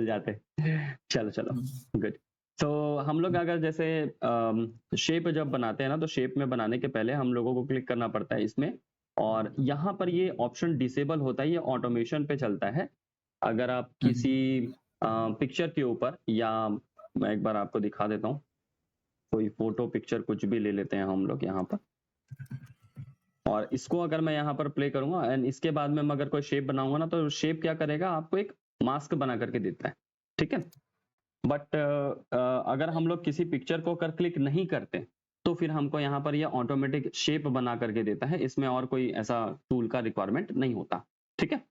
भूल जाते। चलो, चलो, हम्म, गुड। तो हम लोग अगर जैसे शेप जब बनाते हैं ना, तो शेप में बनाने के पहले हम लोगों को क्लिक करना पड़ता है इसमें, और यहाँ पर ये ऑप्शन डिसेबल होता है, ये ऑटोमेशन पे चलता है। अगर आप किसी पिक्चर के ऊपर, या मैं एक बार आपको दिखा देता हूँ, कोई फोटो पिक्चर कुछ भी ले लेते हैं हम लोग यहाँ पर, और इसको अगर मैं यहाँ पर प्ले करूंगा एंड इसके बाद में मैं अगर कोई शेप बनाऊंगा ना, तो शेप क्या करेगा, आपको एक मास्क बना करके देता है, ठीक है। बट अगर हम लोग किसी पिक्चर को अगर क्लिक नहीं करते, तो फिर हमको यहाँ पर ये ऑटोमेटिक शेप बना करके देता है, इसमें और कोई ऐसा टूल का रिक्वायरमेंट नहीं होता, ठीक है।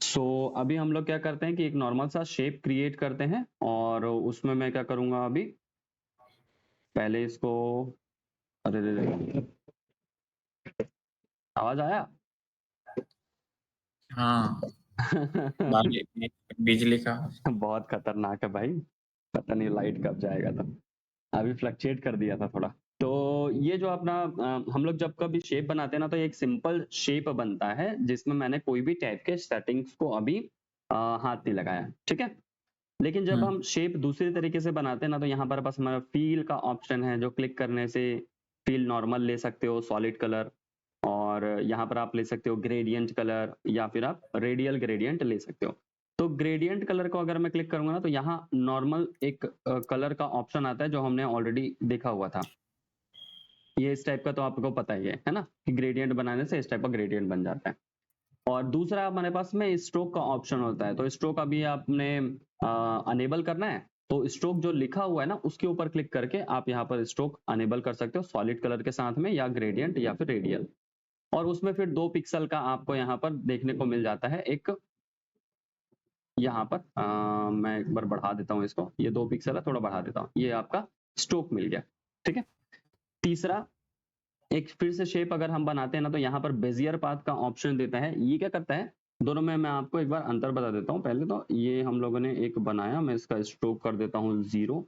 सो अभी हम लोग क्या करते हैं कि एक नॉर्मल सा शेप क्रिएट करते हैं, और उसमें मैं क्या करूंगा अभी, पहले इसको, अरे रे रे, आवाज आया? हाँ, बिजली का। बहुत खतरनाक है भाई, पता नहीं लाइट कब जाएगा। तो अभी फ्लक्चुएट कर दिया था थोड़ा। तो ये जो अपना हम लोग जब कभी शेप बनाते हैं ना, तो ये एक सिंपल शेप बनता है जिसमें मैंने कोई भी टाइप के सेटिंग्स को अभी हाथ नहीं लगाया, ठीक है। लेकिन जब हम शेप दूसरे तरीके से बनाते हैं ना, तो यहाँ पर बस हमारा फील का ऑप्शन है, जो क्लिक करने से फील नॉर्मल ले सकते हो, सॉलिड कलर, और यहाँ पर आप ले सकते हो ग्रेडियंट कलर, या फिर आप रेडियल ग्रेडियंट ले सकते हो। तो ग्रेडियंट कलर को अगर मैं क्लिक करूंगा ना, तो यहाँ नॉर्मल एक कलर का ऑप्शन आता है, जो हमने ऑलरेडी देखा हुआ था। ये इस टाइप का तो आपको पता ही है ना, कि ग्रेडियंट बनाने से इस टाइप का ग्रेडियंट बन जाता है। और दूसरा हमारे पास में स्ट्रोक का ऑप्शन होता है, तो स्ट्रोक अभी आपने अनेबल करना है, तो स्ट्रोक जो लिखा हुआ है ना, उसके ऊपर क्लिक करके आप यहाँ पर स्ट्रोक अनेबल कर सकते हो, सॉलिड कलर के साथ में, या ग्रेडियंट या फिर रेडियल। और उसमें फिर 2 पिक्सल का आपको यहाँ पर देखने को मिल जाता है, एक यहाँ पर मैं एक बार बढ़ा देता हूँ इसको, ये 2 पिक्सल है, थोड़ा बढ़ा देता हूँ, ये आपका स्ट्रोक मिल गया, ठीक है। तीसरा, एक फिर से शेप अगर हम बनाते हैं ना, तो यहाँ पर बेजियर पाथ का ऑप्शन देता है। ये क्या करता है, दोनों में मैं आपको एक बार अंतर बता देता हूँ। पहले तो ये हम लोगों ने एक बनाया, मैं इसका स्ट्रोक कर देता हूँ 0,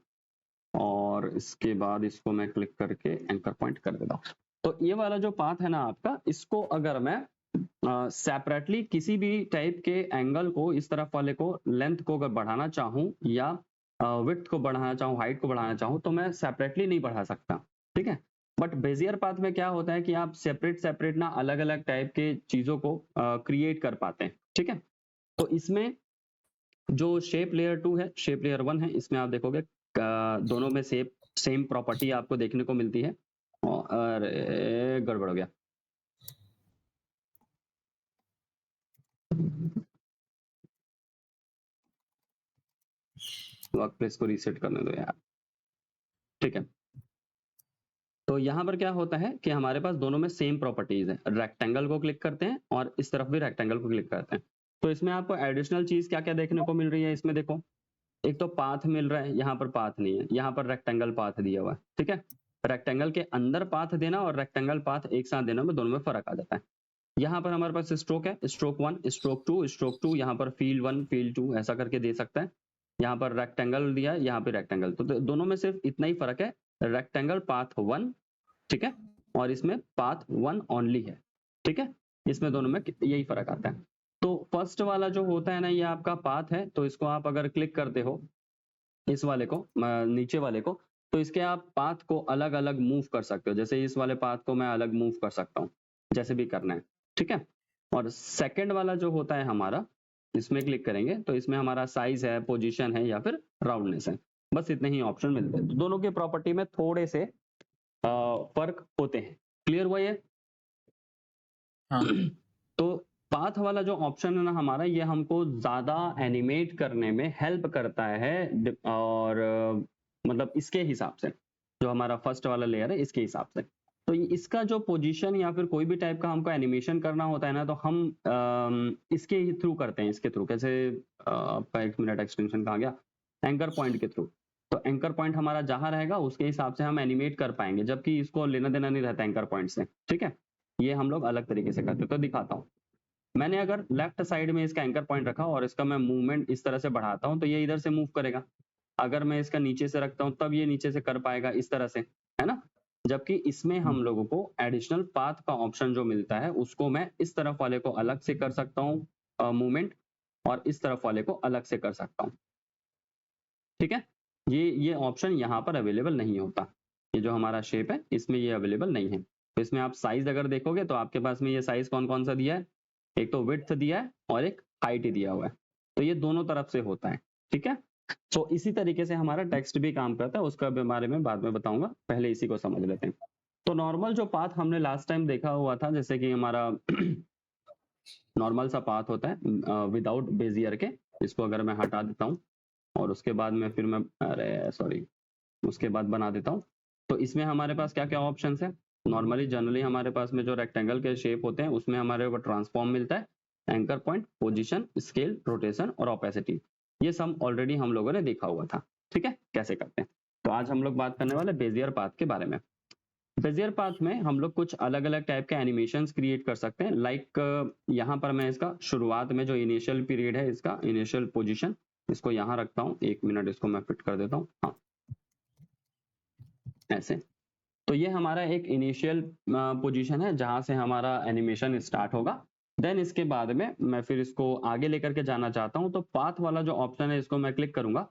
और इसके बाद इसको मैं क्लिक करके एंकर पॉइंट कर देता हूँ। तो ये वाला जो पाथ है ना आपका, इसको अगर मैं सेपरेटली किसी भी टाइप के एंगल को, इस तरफ वाले को, लेंथ को अगर बढ़ाना चाहूँ, या विड्थ को बढ़ाना चाहूँ, हाइट को बढ़ाना चाहूँ, तो मैं सेपरेटली नहीं बढ़ा सकता, ठीक है। बट बेजियर पाथ में क्या होता है कि आप सेपरेट सेपरेट ना अलग अलग टाइप के चीजों को क्रिएट कर पाते हैं, ठीक है। तो इसमें जो शेप लेयर 2 है, शेप लेयर 1 है, इसमें आप देखोगे दोनों में सेम प्रॉपर्टी आपको देखने को मिलती है। और गड़बड़ हो गया, वर्क प्लेस को रीसेट करने दो यार, ठीक है। तो यहाँ पर क्या होता है कि हमारे पास दोनों में सेम प्रॉपर्टीज है, रेक्टेंगल को क्लिक करते हैं और इस तरफ भी रेक्टेंगल को क्लिक करते हैं। तो इसमें आपको एडिशनल चीज क्या क्या देखने को मिल रही है, इसमें देखो, एक तो पाथ मिल रहा है, यहाँ पर पाथ नहीं है, यहाँ पर रेक्टेंगल पाथ दिया हुआ है, ठीक है। रेक्टेंगल के अंदर पाथ देना और रेक्टेंगल पाथ एक साथ देना में दोनों में फर्क आ जाता है। यहाँ पर हमारे पास स्ट्रोक है, स्ट्रोक 1, स्ट्रोक 2, यहाँ पर फील 1, फील 2 ऐसा करके दे सकता है। यहाँ पर रेक्टेंगल दिया है, यहाँ पे रेक्टेंगल, तो दोनों में सिर्फ इतना ही फर्क है, रेक्टेंगल पाथ 1, ठीक है, और इसमें पाथ 1 ओनली है, ठीक है। इसमें दोनों में यही फर्क आता है। तो फर्स्ट वाला जो होता है ना, ये आपका पाथ है, तो इसको आप अगर क्लिक करते हो, इस वाले को, नीचे वाले को, तो इसके आप पाथ को अलग अलग मूव कर सकते हो। जैसे इस वाले पाथ को मैं अलग मूव कर सकता हूँ, जैसे भी करना है, ठीक है। और सेकंड वाला जो होता है हमारा, इसमें क्लिक करेंगे तो इसमें हमारा साइज है, पोजीशन है, या फिर राउंडनेस है, बस इतने ही ऑप्शन मिलते हैं। तो दोनों के प्रॉपर्टी में थोड़े से फर्क होते हैं। क्लियर हुआ ये? हाँ। तो पाथ वाला जो ऑप्शन है ना हमारा, ये हमको ज्यादा एनिमेट करने में हेल्प करता है, और मतलब इसके हिसाब से, जो हमारा फर्स्ट वाला लेयर है इसके हिसाब से। तो इसका जो पोजीशन या फिर कोई भी टाइप का हमको एनिमेशन करना होता है ना, तो हम इसके ही थ्रू करते हैं। इसके थ्रू कैसे, आपका 1 मिनट एक्सटेंशन कहा गया, एंकर पॉइंट के थ्रू। तो एंकर पॉइंट हमारा जहां रहेगा उसके हिसाब से हम एनिमेट कर पाएंगे, जबकि इसको लेना देना नहीं रहता एंकर पॉइंट से, ठीक है। ये हम लोग अलग तरीके से करते हैं। तो दिखाता हूँ, मैंने अगर लेफ्ट साइड में इसका एंकर पॉइंट रखा और इसका मैं मूवमेंट इस तरह से बढ़ाता हूं, तो ये इधर से मूव करेगा। अगर मैं इसका नीचे से रखता हूं, तब ये नीचे से कर पाएगा, इस तरह से, है ना। जबकि इसमें हम लोगों को एडिशनल पाथ का ऑप्शन जो मिलता है, उसको मैं इस तरफ वाले को अलग से कर सकता हूँ मूवमेंट, और इस तरफ वाले को अलग से कर सकता हूँ। ठीक है, ये ऑप्शन यहाँ पर अवेलेबल नहीं होता। ये जो हमारा शेप है इसमें ये अवेलेबल नहीं है। तो इसमें आप साइज अगर देखोगे तो आपके पास में ये साइज कौन कौन सा दिया है, एक तो विड्थ दिया है और एक हाइट ही दिया हुआ है। तो ये दोनों तरफ से होता है। ठीक है, तो इसी तरीके से हमारा टेक्स्ट भी काम करता है, उसका बारे में बाद में बताऊंगा, पहले इसी को समझ लेते हैं। तो नॉर्मल जो पाथ हमने लास्ट टाइम देखा हुआ था, जैसे कि हमारा नॉर्मल सा पाथ होता है विदाउट बेजियर के, इसको अगर मैं हटा देता हूँ और उसके बाद में फिर मैं उसके बाद बना देता हूँ, तो इसमें हमारे पास क्या क्या ऑप्शन है। नॉर्मली जनरली हमारे पास में जो रेक्टेंगल के शेप होते हैं उसमें हमारे को ट्रांसफॉर्म मिलता है, anchor point, position, scale, rotation और ओपेसिटी। ये सब ऑलरेडी हम लोगों ने देखा हुआ था। ठीक है, कैसे करते हैं। तो आज हम लोग बात करने वाले बेजियर पाथ के बारे में। बेजियर पाथ में हम लोग कुछ अलग अलग टाइप के एनिमेशंस क्रिएट कर सकते हैं। लाइक यहाँ पर मैं इसका शुरुआत में जो इनिशियल पीरियड है, इसका इनिशियल पोजीशन, इसको यहाँ रखता हूँ। 1 मिनट, इसको मैं फिट कर देता हूँ। हाँ, ऐसे। तो ये हमारा एक इनिशियल पोजीशन है जहां से हमारा एनिमेशन स्टार्ट होगा। देन इसके बाद में मैं फिर इसको आगे लेकर के जाना चाहता हूं, तो पाथ वाला जो ऑप्शन है इसको मैं क्लिक करूंगा,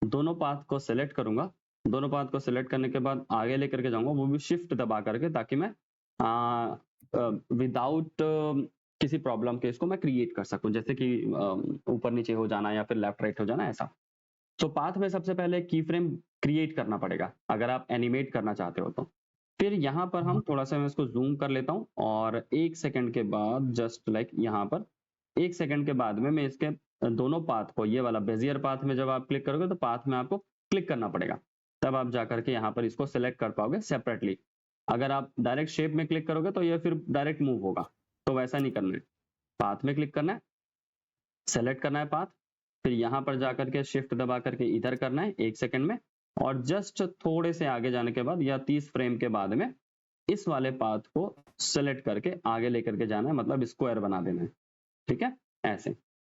दोनों पाथ को सिलेक्ट करूंगा। दोनों पाथ को सिलेक्ट करने के बाद आगे लेकर के जाऊंगा, वो भी शिफ्ट दबा करके, ताकि मैं विदाउट किसी प्रॉब्लम के इसको मैं क्रिएट कर सकूं, जैसे कि ऊपर नीचे हो जाना या फिर लेफ्ट राइट हो जाना, ऐसा। तो पाथ में सबसे पहले की फ्रेम क्रिएट करना पड़ेगा अगर आप एनिमेट करना चाहते हो तो। फिर यहाँ पर हम थोड़ा सा, मैं इसको जूम कर लेता हूँ और 1 सेकंड के बाद, जस्ट लाइक यहाँ पर 1 सेकंड के बाद में मैं इसके दोनों पाथ को, ये वाला बेजियर पाथ में जब आप क्लिक करोगे तो पाथ में आपको क्लिक करना पड़ेगा, तब आप जाकर के यहाँ पर इसको सिलेक्ट कर पाओगे सेपरेटली। अगर आप डायरेक्ट शेप में क्लिक करोगे तो ये फिर डायरेक्ट मूव होगा, तो वैसा नहीं करना है। पाथ में क्लिक करना है, सेलेक्ट करना है पाथ, फिर यहाँ पर जाकर के शिफ्ट दबा करके इधर करना है 1 सेकंड में, और जस्ट थोड़े से आगे जाने के बाद या 30 फ्रेम के बाद में इस वाले पाथ को सेलेक्ट करके आगे लेकर के जाना है, मतलब स्क्वायर बना देना है। ठीक है, ऐसे।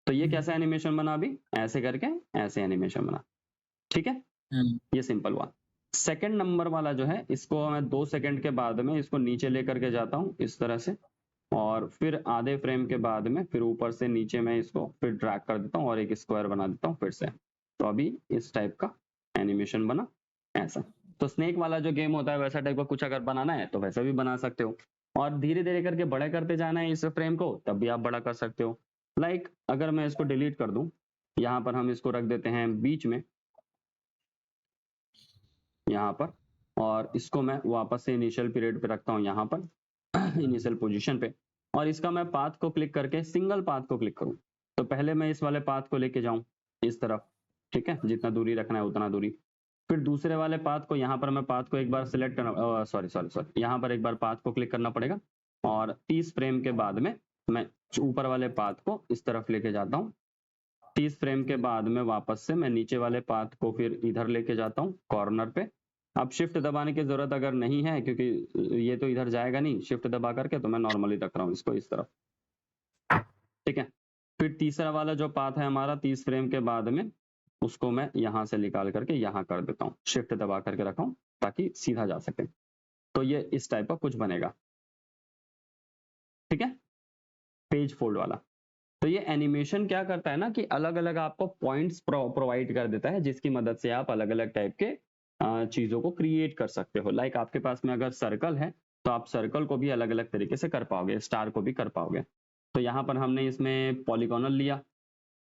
तो ये कैसा एनिमेशन बना, अभी ऐसे करके ऐसे एनिमेशन बना। ठीक है, ये सिंपल हुआ। सेकंड नंबर वाला जो है, इसको मैं 2 सेकंड के बाद में इसको नीचे लेकर के जाता हूँ इस तरह से, और फिर आधे फ्रेम के बाद में फिर ऊपर से नीचे मैं इसको फिर ड्रैग कर देता हूँ और एक स्क्वायर बना देता हूँ फिर से। तो अभी इस टाइप का एनिमेशन बना, ऐसा। तो स्नेक वाला जो गेम होता है वैसा टाइप का कुछ अगर बनाना है तो वैसा भी बना सकते हो, और धीरे धीरे करके बड़े करते जाना है इस फ्रेम को, तब भी आप बड़ा कर सकते हो। लाइक अगर मैं इसको डिलीट कर दूं, यहाँ पर हम इसको रख देते हैं बीच में, यहाँ पर, और इसको मैं वापस से इनिशियल पीरियड पे रखता हूँ यहाँ पर इनिशियल पोजीशन पे, और इसका मैं पाथ को क्लिक करके सिंगल पाथ को क्लिक करूँ। तो पहले मैं इस वाले पाथ को लेके जाऊं इस तरफ, ठीक है, जितना दूरी रखना है उतना दूरी। फिर दूसरे वाले पाथ को, यहाँ पर मैं पाथ को एक बार सिलेक्ट करना, सॉरी, यहाँ पर एक बार पाथ को क्लिक करना पड़ेगा, और 30 फ्रेम के बाद में मैं ऊपर वाले पाथ को इस तरफ लेके जाता हूँ। 30 फ्रेम के बाद में वापस से मैं नीचे वाले पाथ को फिर इधर लेके जाता हूँ कॉर्नर पे। अब शिफ्ट दबाने की जरूरत अगर नहीं है, क्योंकि ये तो इधर जाएगा नहीं शिफ्ट दबा करके, तो मैं नॉर्मली रख रहा हूँ इसको इस तरफ। ठीक है, फिर तीसरा वाला जो पाथ है हमारा 30 फ्रेम के बाद में, उसको मैं यहाँ से निकाल करके यहाँ कर देता हूँ, शिफ्ट दबा करके रखा हूँ ताकि सीधा जा सके। तो ये इस टाइप का कुछ बनेगा। ठीक है, पेज फोल्ड वाला। तो ये एनिमेशन क्या करता है ना, कि अलग अलग आपको पॉइंट्स प्रोवाइड कर देता है, जिसकी मदद से आप अलग अलग टाइप के चीजों को क्रिएट कर सकते हो। लाइक आपके पास में अगर सर्कल है तो आप सर्कल को भी अलग अलग तरीके से कर पाओगे, स्टार को भी कर पाओगे। तो यहाँ पर हमने इसमें पॉलीगोनल लिया,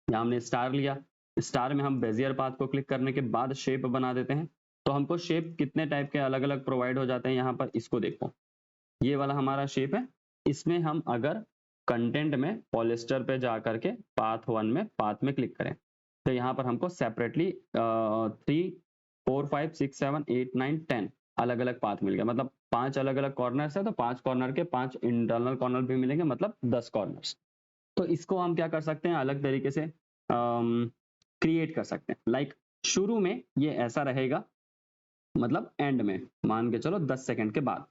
यहाँ हमने स्टार लिया। स्टार में हम बेजियर पाथ को क्लिक करने के बाद शेप बना देते हैं। तो हमको शेप कितने टाइप के अलग अलग प्रोवाइड हो जाते हैं, यहाँ पर इसको देखो, ये वाला हमारा शेप है। इसमें हम अगर कंटेंट में पॉलिस्टर पे जा करके पाथ 1 में पाथ में क्लिक करें, तो यहाँ पर हमको सेपरेटली 3 4 5 6 7 8 9 10 अलग अलग पाथ मिल गया, मतलब 5 अलग अलग कॉर्नर्स है, तो 5 कॉर्नर के 5 इंटरनल कॉर्नर भी मिलेंगे, मतलब 10 कॉर्नर्स। तो इसको हम क्या कर सकते हैं, अलग तरीके से क्रिएट कर सकते हैं। लाइक शुरू में ये ऐसा रहेगा, मतलब एंड में मान के चलो 10 सेकंड के बाद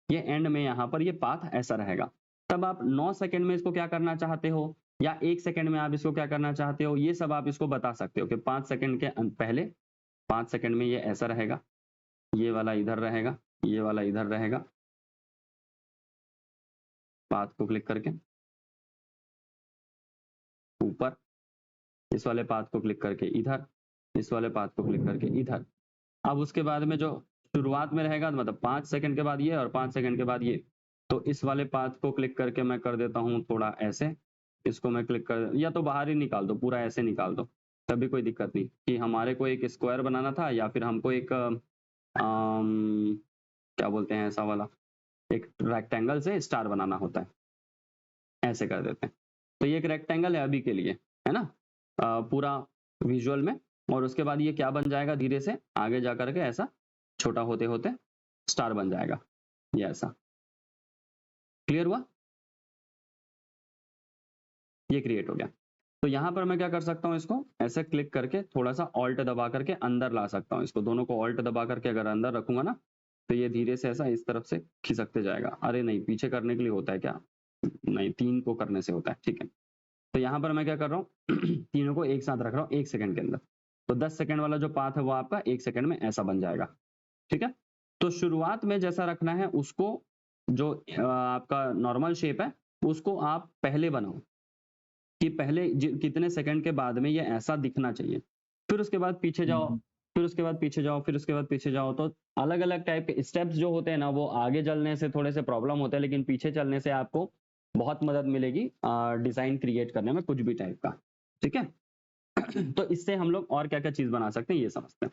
ये एंड में यहाँ पर ये पाथ ऐसा रहेगा। तब आप 9 सेकंड में इसको क्या करना चाहते हो, या 1 सेकंड में आप इसको क्या करना चाहते हो, ये सब आप इसको बता सकते हो कि 5 सेकंड के पहले 5 सेकंड में ये ऐसा रहेगा, ये वाला इधर रहेगा, ये वाला इधर रहेगा। पाथ को क्लिक करके ऊपर इस वाले पाथ को क्लिक करके इधर, इस वाले पाथ को क्लिक करके इधर। अब उसके बाद में जो शुरुआत में रहेगा मतलब 5 सेकंड के बाद ये और 5 सेकंड के बाद ये, तो इस वाले पाथ को क्लिक करके मैं कर देता हूँ थोड़ा ऐसे, इसको मैं क्लिक कर, या तो बाहर ही निकाल दो, पूरा ऐसे निकाल दो, तभी कोई दिक्कत नहीं। कि हमारे को एक स्क्वायर बनाना था या फिर हमको एक क्या बोलते हैं ऐसा वाला, एक रेक्टेंगल से स्टार बनाना होता है, ऐसे कर देते हैं। तो ये एक रेक्टेंगल है अभी के लिए, है ना, पूरा विजुअल में। और उसके बाद ये क्या बन जाएगा, धीरे से आगे जा करके ऐसा छोटा होते होते स्टार बन जाएगा, ये ऐसा। क्लियर हुआ? ये क्रिएट हो गया। तो यहाँ पर मैं क्या कर सकता हूँ, इसको ऐसे क्लिक करके थोड़ा सा ऑल्ट दबा करके अंदर ला सकता हूँ। इसको दोनों को ऑल्ट दबा करके अगर अंदर रखूंगा ना, तो ये धीरे से ऐसा इस तरफ से खिसकते जाएगा। अरे नहीं, पीछे करने के लिए होता है क्या? नहीं, 3 को करने से होता है, ठीक है। तो यहाँ पर मैं क्या कर रहा हूँ तीनों को एक साथ रख रहा हूँ 1 सेकंड के अंदर। तो 10 सेकंड वाला जो पाथ है वो आपका 1 सेकंड में ऐसा बन जाएगा, ठीक है। तो शुरुआत में जैसा रखना है उसको, जो आपका नॉर्मल शेप है उसको आप पहले बनाओ कि पहले कितने सेकंड के बाद में ये ऐसा दिखना चाहिए। फिर उसके बाद पीछे जाओ, फिर उसके बाद पीछे जाओ, फिर उसके बाद पीछे जाओ। तो अलग अलग टाइप के स्टेप्स जो होते हैं ना, वो आगे चलने से थोड़े से प्रॉब्लम होते हैं, लेकिन पीछे चलने से आपको बहुत मदद मिलेगी डिजाइन क्रिएट करने में, कुछ भी टाइप का, ठीक है। तो इससे हम लोग और क्या क्या चीज बना सकते हैं ये समझते हैं।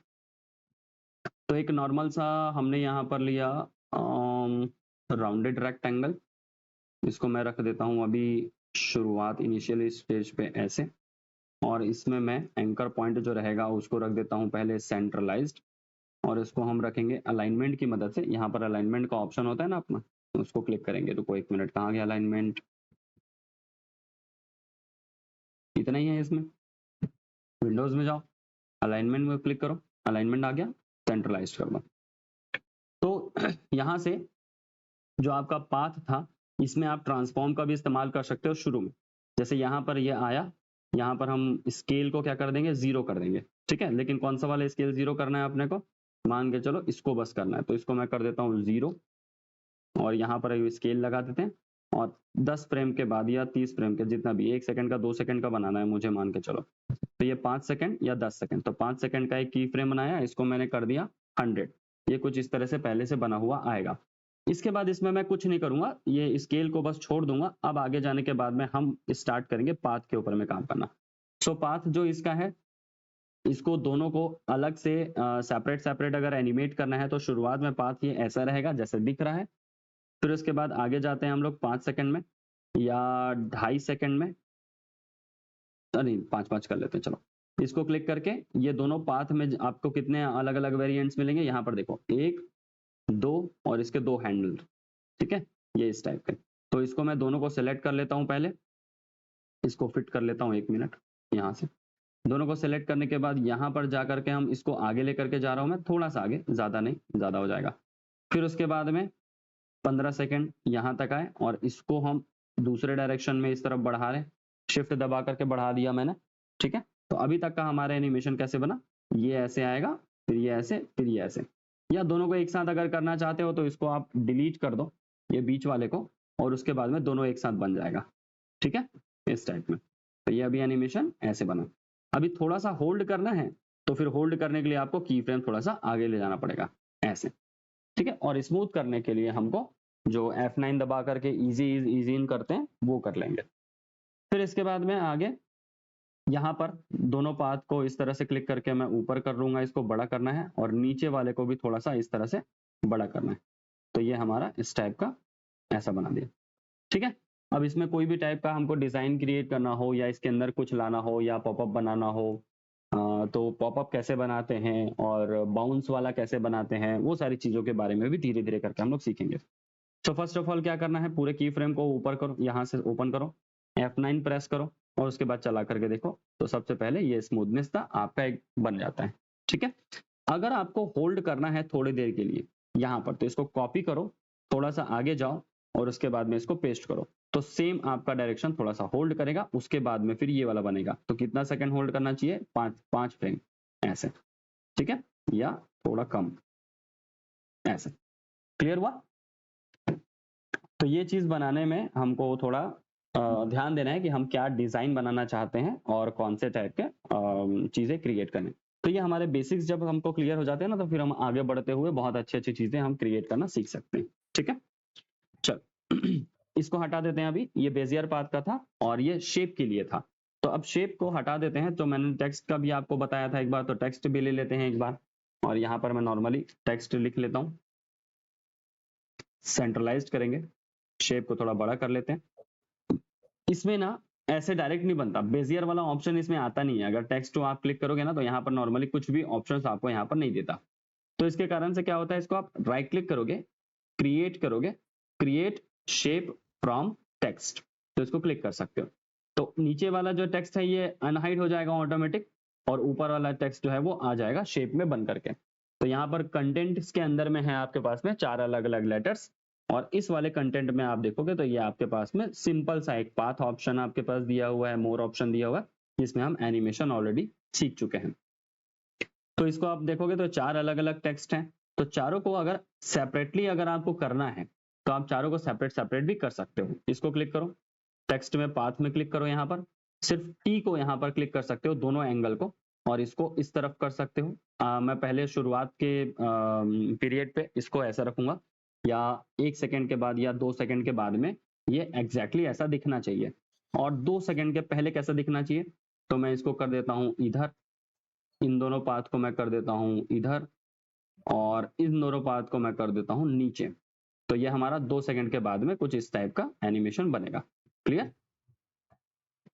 तो एक नॉर्मल सा हमने यहाँ पर लिया राउंडेड रेक्टेंगल, इसको मैं रख देता हूँ अभी शुरुआत इनिशियल स्टेज पे ऐसे। और इसमें मैं एंकर पॉइंट जो रहेगा उसको रख देता हूँ पहले सेंट्रलाइज्ड, और इसको हम रखेंगे अलाइनमेंट की मदद से। यहाँ पर अलाइनमेंट का ऑप्शन होता है ना अपना, तो उसको क्लिक करेंगे। रुको 1 मिनट, कहाँ गया अलाइनमेंट? इतना ही है इसमें। विंडोज में जाओ, अलाइनमेंट में क्लिक करो, अलाइनमेंट आ गया, सेंट्रलाइज्ड कर दो। तो यहाँ से जो आपका पाथ था, इसमें आप ट्रांसफॉर्म का भी इस्तेमाल कर सकते हो शुरू में। जैसे यहाँ पर ये आया, यहाँ पर हम स्केल को क्या कर देंगे, 0 कर देंगे, ठीक है। लेकिन कौन सा वाला स्केल 0 करना है अपने को, मान के चलो इसको बस करना है, तो इसको मैं कर देता हूँ 0, और यहाँ पर स्केल लगा देते हैं। और 10 फ्रेम के बाद या 30 फ्रेम के, जितना भी, 1 सेकंड का 2 सेकंड का बनाना है मुझे, मान के चलो। तो ये 5 सेकंड या 10 सेकंड, तो 5 सेकंड का एक की फ्रेम बनाया, इसको मैंने कर दिया 100। ये कुछ इस तरह से पहले से बना हुआ आएगा। इसके बाद इसमें मैं कुछ नहीं करूंगा, ये स्केल को बस छोड़ दूंगा। अब आगे जाने के बाद में हम स्टार्ट करेंगे पाथ के ऊपर में काम करना। सो पाथ जो इसका है, इसको दोनों को अलग से सेपरेट सेपरेट अगर एनिमेट करना है, तो शुरुआत में पाथ ये ऐसा रहेगा जैसे दिख रहा है। फिर उसके बाद आगे जाते हैं हम लोग 5 सेकंड में या 2.5 सेकंड में, नहीं 5-5 कर लेते हैं चलो। इसको क्लिक करके ये दोनों पाथ में आपको कितने अलग अलग वेरिएंट्स मिलेंगे, यहाँ पर देखो 1, 2 और इसके 2 हैंडल, ठीक है, ये इस टाइप के। तो इसको मैं दोनों को सिलेक्ट कर लेता हूँ पहले, इसको फिट कर लेता हूँ 1 मिनट यहाँ से। दोनों को सिलेक्ट करने के बाद यहाँ पर जा करके हम इसको आगे लेकर के जा रहा हूँ मैं, थोड़ा सा आगे, ज्यादा नहीं, ज्यादा हो जाएगा। फिर उसके बाद में 15 सेकंड यहाँ तक आए, और इसको हम दूसरे डायरेक्शन में इस तरफ बढ़ा रहे हैं, शिफ्ट दबा करके बढ़ा दिया मैंने, ठीक है। तो अभी तक का हमारा एनिमेशन कैसे बना, ये ऐसे आएगा, फिर ये ऐसे, फिर ये ऐसे। या दोनों को एक साथ अगर करना चाहते हो तो इसको आप डिलीट कर दो, ये बीच वाले को, और उसके बाद में दोनों एक साथ बन जाएगा, ठीक है, इस टाइप में। तो ये अभी एनिमेशन ऐसे बना। अभी थोड़ा सा होल्ड करना है, तो फिर होल्ड करने के लिए आपको की फ्रेम थोड़ा सा आगे ले जाना पड़ेगा, ऐसे, ठीक है। और स्मूथ करने के लिए हमको जो F9 दबा करके इजी इन करते हैं वो कर लेंगे। फिर इसके बाद में आगे यहाँ पर दोनों पाथ को इस तरह से क्लिक करके मैं ऊपर कर लूंगा, इसको बड़ा करना है, और नीचे वाले को भी थोड़ा सा इस तरह से बड़ा करना है। तो ये हमारा इस टाइप का ऐसा बना दिया, ठीक है। अब इसमें कोई भी टाइप का हमको डिजाइन क्रिएट करना हो, या इसके अंदर कुछ लाना हो, या पॉपअप बनाना हो, तो पॉपअप कैसे बनाते हैं और बाउंस वाला कैसे बनाते हैं, वो सारी चीजों के बारे में भी धीरे धीरे करके हम लोग सीखेंगे। तो फर्स्ट ऑफ ऑल क्या करना है, पूरे की फ्रेम को ऊपर करो, यहाँ से ओपन करो, F9 प्रेस करो, और उसके बाद चला करके देखो, तो सबसे पहले ये स्मूथनेस था आपका एक बन जाता है, ठीक है। अगर आपको होल्ड करना है थोड़ी देर के लिए यहाँ पर, तो इसको कॉपी करो, थोड़ा सा आगे जाओ, और उसके बाद में इसको पेस्ट करो, तो सेम आपका डायरेक्शन थोड़ा सा होल्ड करेगा, उसके बाद में फिर ये वाला बनेगा। तो कितना सेकंड होल्ड करना चाहिए, 5 फ्रेम ऐसे, ठीक है, या थोड़ा कम ऐसे। क्लियर हुआ? तो ये चीज बनाने में हमको थोड़ा ध्यान देना है कि हम क्या डिजाइन बनाना चाहते हैं और कौन से टाइप के चीजें क्रिएट करने। तो ये हमारे बेसिक्स जब हमको क्लियर हो जाते हैं ना, तो फिर हम आगे बढ़ते हुए बहुत अच्छी अच्छी चीजें हम क्रिएट करना सीख सकते हैं। ठीक है, चल इसको हटा देते हैं। अभी ये बेजियर पाथ का था और ये शेप के लिए था, तो अब शेप को हटा देते हैं। तो मैंने टेक्स्ट का भी आपको बताया था एक बार, तो टेक्स्ट भी ले लेते हैं एक बार, और यहाँ पर मैं नॉर्मली टेक्स्ट लिख लेता हूँ। सेंट्रलाइज्ड करेंगे, शेप को थोड़ा बड़ा कर लेते हैं। इसमें ना ऐसे डायरेक्ट नहीं बनता, बेजियर वाला ऑप्शन इसमें आता नहीं है। अगर टेक्स्ट को आप क्लिक करोगे ना, तो यहाँ पर नॉर्मली कुछ भी ऑप्शंस आपको यहाँ पर नहीं देता। तो इसके कारण से क्या होता है, इसको आप राइट क्लिक करोगे, क्रिएट करोगे, क्रिएट शेप फ्रॉम टेक्स्ट, तो इसको क्लिक कर सकते हो। तो नीचे वाला जो टेक्स्ट है ये अनहाइड हो जाएगा ऑटोमेटिक, और ऊपर वाला टेक्स्ट जो है वो आ जाएगा शेप में बन करके। तो यहाँ पर कंटेंट के अंदर में है आपके पास में 4 अलग अलग लेटर्स, और इस वाले कंटेंट में आप देखोगे तो ये आपके पास में सिंपल सा एक पाथ ऑप्शन आपके पास दिया हुआ है, मोर ऑप्शन दिया हुआ है, जिसमें हम एनिमेशन ऑलरेडी सीख चुके हैं। तो इसको आप देखोगे तो 4 अलग अलग टेक्स्ट हैं। तो चारों को अगर सेपरेटली अगर आपको करना है, तो आप चारों को सेपरेट सेपरेट भी कर सकते हो। इसको क्लिक करो, टेक्स्ट में पाथ में क्लिक करो, यहाँ पर सिर्फ टी को यहाँ पर क्लिक कर सकते हो, दोनों एंगल को, और इसको इस तरफ कर सकते हो। मैं पहले शुरुआत के पीरियड पे इसको ऐसा रखूंगा, या 1 सेकंड के बाद या 2 सेकंड के बाद में ये एग्जैक्टली ऐसा दिखना चाहिए। और 2 सेकंड के पहले कैसा दिखना चाहिए, तो मैं इसको कर देता हूँ इधर, इन दोनों पाथ को मैं कर देता हूँ इधर, और इन दोनों पाथ को मैं कर देता हूँ नीचे। तो ये हमारा 2 सेकंड के बाद में कुछ इस टाइप का एनिमेशन बनेगा। क्लियर?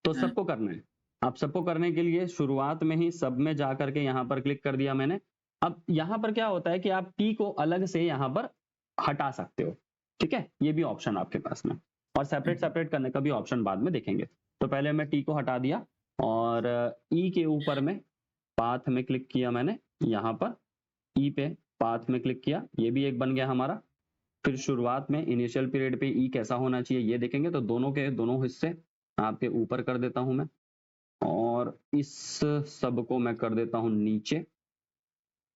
तो सबको करना है। आप सबको करने के लिए शुरुआत में ही सब में जा करके यहाँ पर क्लिक कर दिया मैंने। अब यहाँ पर क्या होता है कि आप टी को अलग से यहाँ पर हटा सकते हो। ठीक है, ये भी ऑप्शन आपके पास में, और सेपरेट सेपरेट करने का भी ऑप्शन बाद में देखेंगे। तो पहले मैं टी को हटा दिया, और ई के ऊपर में पाथ में क्लिक किया मैंने, यहाँ पर ई पे पाथ में क्लिक किया, ये भी एक बन गया हमारा। फिर शुरुआत में इनिशियल पीरियड पे ई कैसा होना चाहिए ये देखेंगे, तो दोनों के दोनों हिस्से आपके ऊपर कर देता हूं मैं, और इस सब को मैं कर देता हूं नीचे।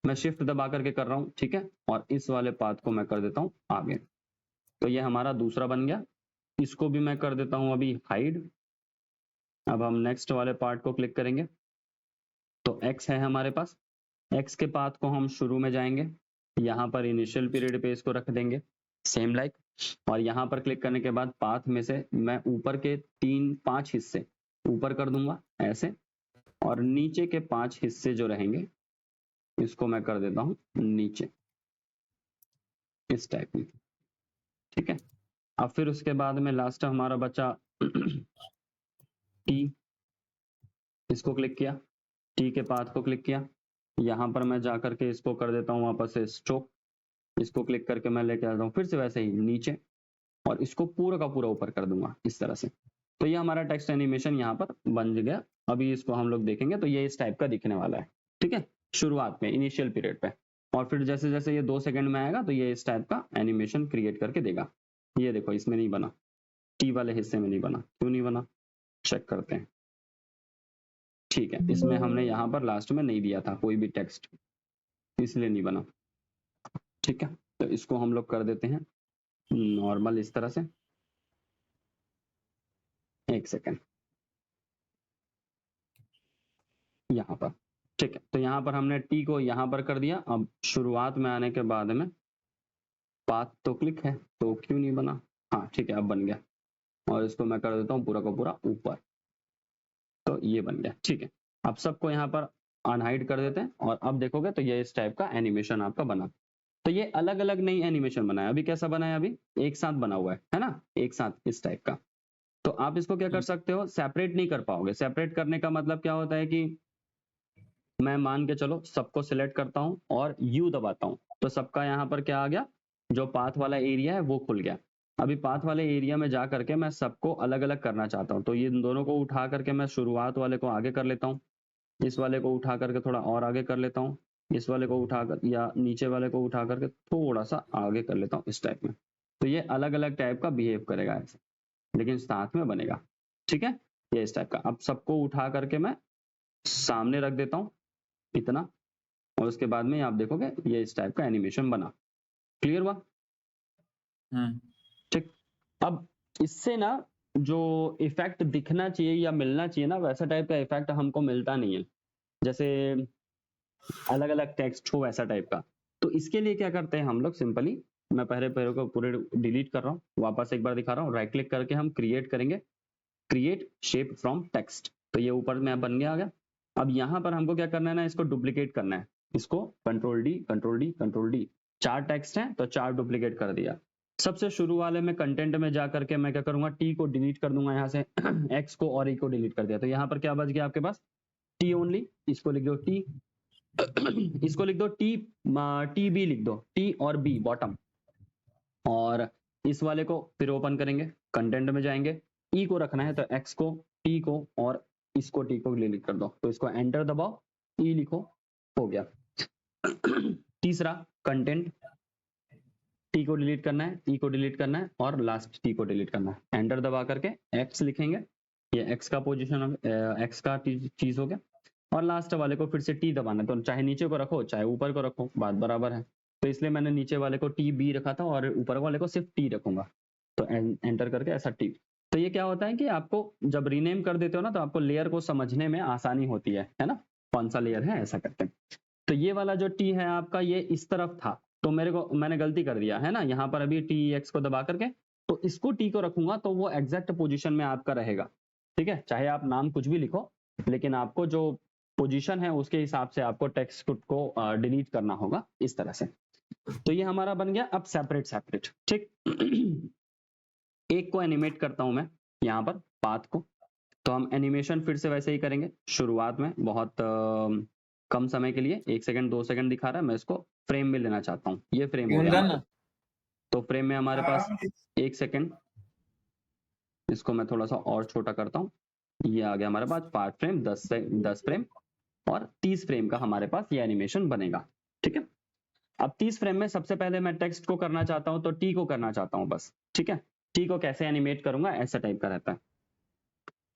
मैं शिफ्ट दबा करके कर रहा हूं, ठीक है, और इस वाले पाथ को मैं कर देता हूं आगे। तो ये हमारा दूसरा बन गया। इसको भी मैं कर देता हूं अभी हाइड। अब हम नेक्स्ट वाले पार्ट को क्लिक करेंगे, तो एक्स है हमारे पास, एक्स के पाथ को हम शुरू में जाएंगे, यहाँ पर इनिशियल पीरियड पे इसको रख देंगे सेम लाइक, और यहाँ पर क्लिक करने के बाद पाथ में से मैं ऊपर के 3-5 हिस्से ऊपर कर दूंगा ऐसे, और नीचे के 5 हिस्से जो रहेंगे इसको मैं कर देता हूं नीचे इस टाइप में। ठीक है, अब फिर उसके बाद में लास्ट हमारा बचा टी, इसको क्लिक किया, टी के पाथ को क्लिक किया, यहाँ पर मैं जा करके इसको कर देता हूँ वापस से स्ट्रोक, इसको क्लिक करके मैं लेके आता हूँ फिर से वैसे ही नीचे, और इसको पूरा का पूरा ऊपर कर दूंगा इस तरह से। तो ये हमारा टेक्स्ट एनिमेशन यहाँ पर बन गया। अभी इसको हम लोग देखेंगे तो ये इस टाइप का दिखने वाला है। ठीक है, शुरुआत में इनिशियल पीरियड पे, और फिर जैसे जैसे ये 2 सेकंड में आएगा तो ये इस टाइप का एनिमेशन क्रिएट करके देगा। ये देखो इसमें नहीं बना, टी वाले हिस्से में नहीं बना, क्यों नहीं बना चेक करते हैं। ठीक है, इसमें हमने यहाँ पर लास्ट में नहीं दिया था कोई भी टेक्स्ट, इसलिए नहीं बना। ठीक है, तो इसको हम लोग कर देते हैं नॉर्मल इस तरह से। 1 सेकंड यहाँ पर। ठीक है, तो यहाँ पर हमने टी को यहाँ पर कर दिया। अब शुरुआत में आने के बाद में पाथ तो क्लिक है, तो क्यों नहीं बना, हाँ ठीक है अब बन गया, और इसको मैं कर देता हूँ पूरा का पूरा ऊपर, तो ये बन गया। ठीक है, अब सबको यहाँ पर अनहाइड कर देते हैं, और अब देखोगे तो ये इस टाइप का एनिमेशन आपका बना। तो ये अलग अलग नहीं एनिमेशन बना है, अभी कैसा बना है, अभी एक साथ बना हुआ है ना, एक साथ इस टाइप का। तो आप इसको क्या कर सकते हो, सेपरेट नहीं कर पाओगे। सेपरेट करने का मतलब क्या होता है कि मैं मान के चलो सबको सिलेक्ट करता हूं और यू दबाता हूं, तो सबका यहाँ पर क्या आ गया, जो पाथ वाला एरिया है वो खुल गया। अभी पाथ वाले एरिया में जा करके मैं सबको अलग अलग करना चाहता हूँ, तो ये दोनों को उठा करके मैं शुरुआत वाले को आगे कर लेता हूँ, इस वाले को उठा करके थोड़ा और आगे कर लेता हूँ, इस वाले को उठा कर या नीचे वाले को उठा करके थोड़ा सा आगे कर लेता हूँ इस टाइप में। तो ये अलग अलग टाइप का बिहेव करेगा ऐसे, लेकिन साथ में बनेगा। ठीक है, ये इस टाइप का। अब सबको उठा करके मैं सामने रख देता हूँ इतना, और उसके बाद में आप देखोगे ये इस टाइप का एनिमेशन बना। क्लियर हुआ? ठीक, अब इससे ना जो इफेक्ट दिखना चाहिए या मिलना चाहिए ना, वैसा टाइप का इफेक्ट हमको मिलता नहीं है, जैसे अलग अलग टेक्स्ट हो वैसा टाइप का। तो इसके लिए क्या करते हैं हम लोग, सिंपली मैं पहले पहले को पूरे डिलीट कर रहा हूँ, वापस एक बार दिखा रहा हूँ, राइट क्लिक करके हम क्रिएट करेंगे, क्रिएट शेप फ्रॉम टेक्स्ट। तो ये ऊपर में बन गया आ गया। अब यहाँ पर हमको क्या करना है ना, इसको डुप्लीकेट करना है, इसको control D control D control D, 4 text हैं तो 4 डुप्लीकेट कर दिया। सबसे शुरू वाले में कंटेंट में जा करके मैं क्या करूंगा, टी को डिलीट कर दूंगा यहाँ से एक्स को और ई को डिलीट कर दिया, तो यहाँ पर क्या बच गया आपके पास, टी ओनली, इसको लिख दो टी इसको लिख दो टी, टी बी लिख दो, टी और बी बॉटम, और इस वाले को फिर ओपन करेंगे, कंटेंट में जाएंगे, ई को रखना है तो एक्स को, टी को और इसको टी को डिलीट कर दो, तो इसको एंटर दबाओ, ई लिखो, हो गया। तीसरा कंटेंट, टी को डिलीट करना है, ई को डिलीट करना है और लास्ट टी को डिलीट करना है, एंटर दबा करके एक्स लिखेंगे, ये एक्स का पोजीशन, एक्स का चीज हो गया, और लास्ट वाले को फिर से टी दबाना है, तो चाहे नीचे को रखो चाहे ऊपर को रखो, बात बराबर है। तो इसलिए मैंने नीचे वाले को टी बी रखा था और ऊपर वाले को सिर्फ टी रखूंगा, तो एंटर करके ऐसा टी। तो ये क्या होता है कि आपको जब रीनेम कर देते हो ना, तो आपको लेयर को समझने में आसानी होती है ना, कौन सा लेयर है ऐसा करते हैं। तो ये वाला जो टी है आपका, ये इस तरफ था, तो मैंने गलती कर दिया है ना, यहाँ पर अभी टी एक्स को दबा करके, तो इसको टी को रखूंगा तो वो एग्जैक्ट पोजीशन में आपका रहेगा, ठीक है, चाहे आप नाम कुछ भी लिखो, लेकिन आपको जो पोजीशन है उसके हिसाब से आपको टेक्स्ट को डिलीट करना होगा, इस तरह से। तो ये हमारा बन गया अब सेपरेट सेपरेट, ठीक। एक को एनिमेट करता हूं मैं यहाँ पर, पाथ को, तो हम एनिमेशन फिर से वैसे ही करेंगे, शुरुआत में बहुत कम समय के लिए, 1 सेकंड 2 सेकंड दिखा रहा है, मैं इसको फ्रेम में लेना चाहता हूँ, ये फ्रेम हो गया हमारा। तो फ्रेम में हमारे पास 1 सेकंड, इसको मैं थोड़ा सा और छोटा करता हूँ, ये आ गया हमारे पास 5 फ्रेम, 10 फ्रेम और 30 फ्रेम का हमारे पास ये एनिमेशन बनेगा, ठीक है। अब 30 फ्रेम में सबसे पहले मैं टेक्स्ट को करना चाहता हूं, तो टी को करना चाहता हूं बस, ठीक है। टी को कैसे एनिमेट करूंगा, ऐसा टाइप का रहता है।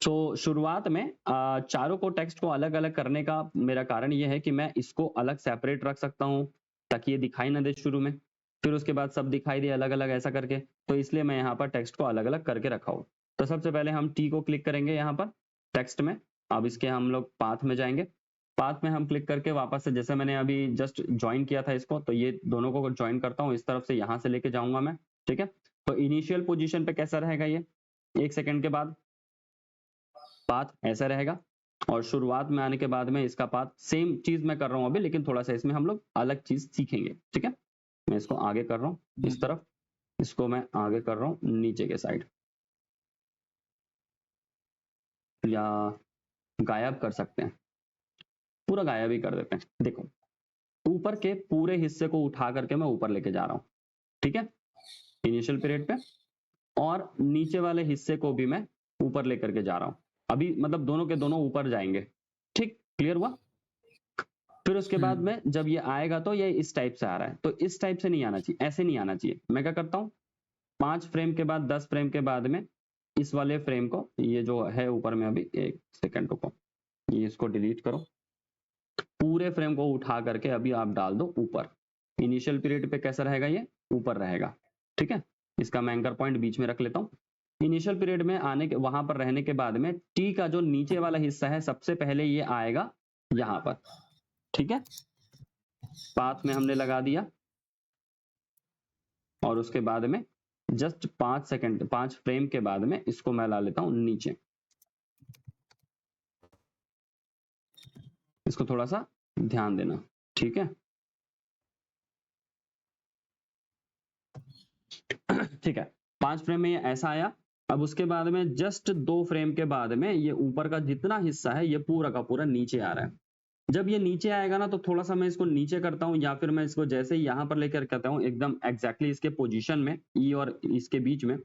तो शुरुआत में चारों को टेक्स्ट को अलग अलग करने का मेरा कारण ये है कि मैं इसको अलग सेपरेट रख सकता हूं, ताकि ये दिखाई ना दे शुरू में, फिर उसके बाद सब दिखाई दे अलग अलग ऐसा करके, तो इसलिए मैं यहाँ पर टेक्स्ट को अलग अलग करके रखा हूं। तो सबसे पहले हम टी को क्लिक करेंगे यहाँ पर टेक्स्ट में, अब इसके हम लोग पाथ में जाएंगे, पाथ में हम क्लिक करके वापस से, जैसे मैंने अभी जस्ट ज्वाइन किया था इसको, तो ये दोनों को ज्वाइन करता हूँ, इस तरफ से यहाँ से लेके जाऊंगा मैं, ठीक है। तो इनिशियल पोजीशन पे कैसा रहेगा ये, 1 सेकंड के बाद पाथ ऐसा रहेगा, और शुरुआत में आने के बाद में इसका पाथ, सेम चीज मैं कर रहा हूँ अभी, लेकिन थोड़ा सा इसमें हम लोग अलग चीज सीखेंगे, ठीक है। मैं इसको आगे कर रहा हूँ इस तरफ, इसको मैं आगे कर रहा हूँ नीचे के साइड, या गायब कर सकते हैं, पूरा गायब ही कर देते हैं। देखो, ऊपर के पूरे हिस्से को उठा करके मैं ऊपर लेके जा रहा हूँ, ठीक है, इनिशियल पीरियड पे, और नीचे वाले हिस्से को भी मैं ऊपर लेकर के जा रहा हूं, अभी मतलब दोनों के दोनों ऊपर जाएंगे, ठीक, क्लियर हुआ। फिर उसके बाद में जब ये आएगा तो ये इस टाइप से आ रहा है, तो इस टाइप से नहीं आना चाहिए, ऐसे नहीं आना चाहिए। मैं क्या करता हूँ, 5 फ्रेम के बाद 10 फ्रेम के बाद में इस वाले फ्रेम को, ये जो है ऊपर में, अभी 1 सेकंड रुको, ये इसको डिलीट करो, पूरे फ्रेम को उठा करके अभी आप डाल दो ऊपर, इनिशियल पीरियड पे कैसा रहेगा, ये ऊपर रहेगा, ठीक है। इसका मैं एंकर पॉइंट बीच में रख लेता हूँ। इनिशियल पीरियड में आने के, वहां पर रहने के बाद में टी का जो नीचे वाला हिस्सा है, सबसे पहले ये आएगा यहाँ पर, ठीक है, पाथ में हमने लगा दिया, और उसके बाद में जस्ट 5 सेकंड 5 फ्रेम के बाद में इसको मैं ला लेता हूं नीचे, इसको थोड़ा सा ध्यान देना, ठीक है। ठीक है, 5 फ्रेम में ये ऐसा आया। अब उसके बाद में जस्ट 2 फ्रेम के बाद में ये ऊपर का जितना हिस्सा है, ये पूरा का पूरा नीचे आ रहा है। जब ये नीचे आएगा ना, तो थोड़ा सा मैं इसको नीचे करता हूँ, या फिर मैं इसको जैसे ही यहाँ पर लेकर करता हूँ, एकदम एग्जैक्टली इसके पोजीशन में, ई और इसके बीच में,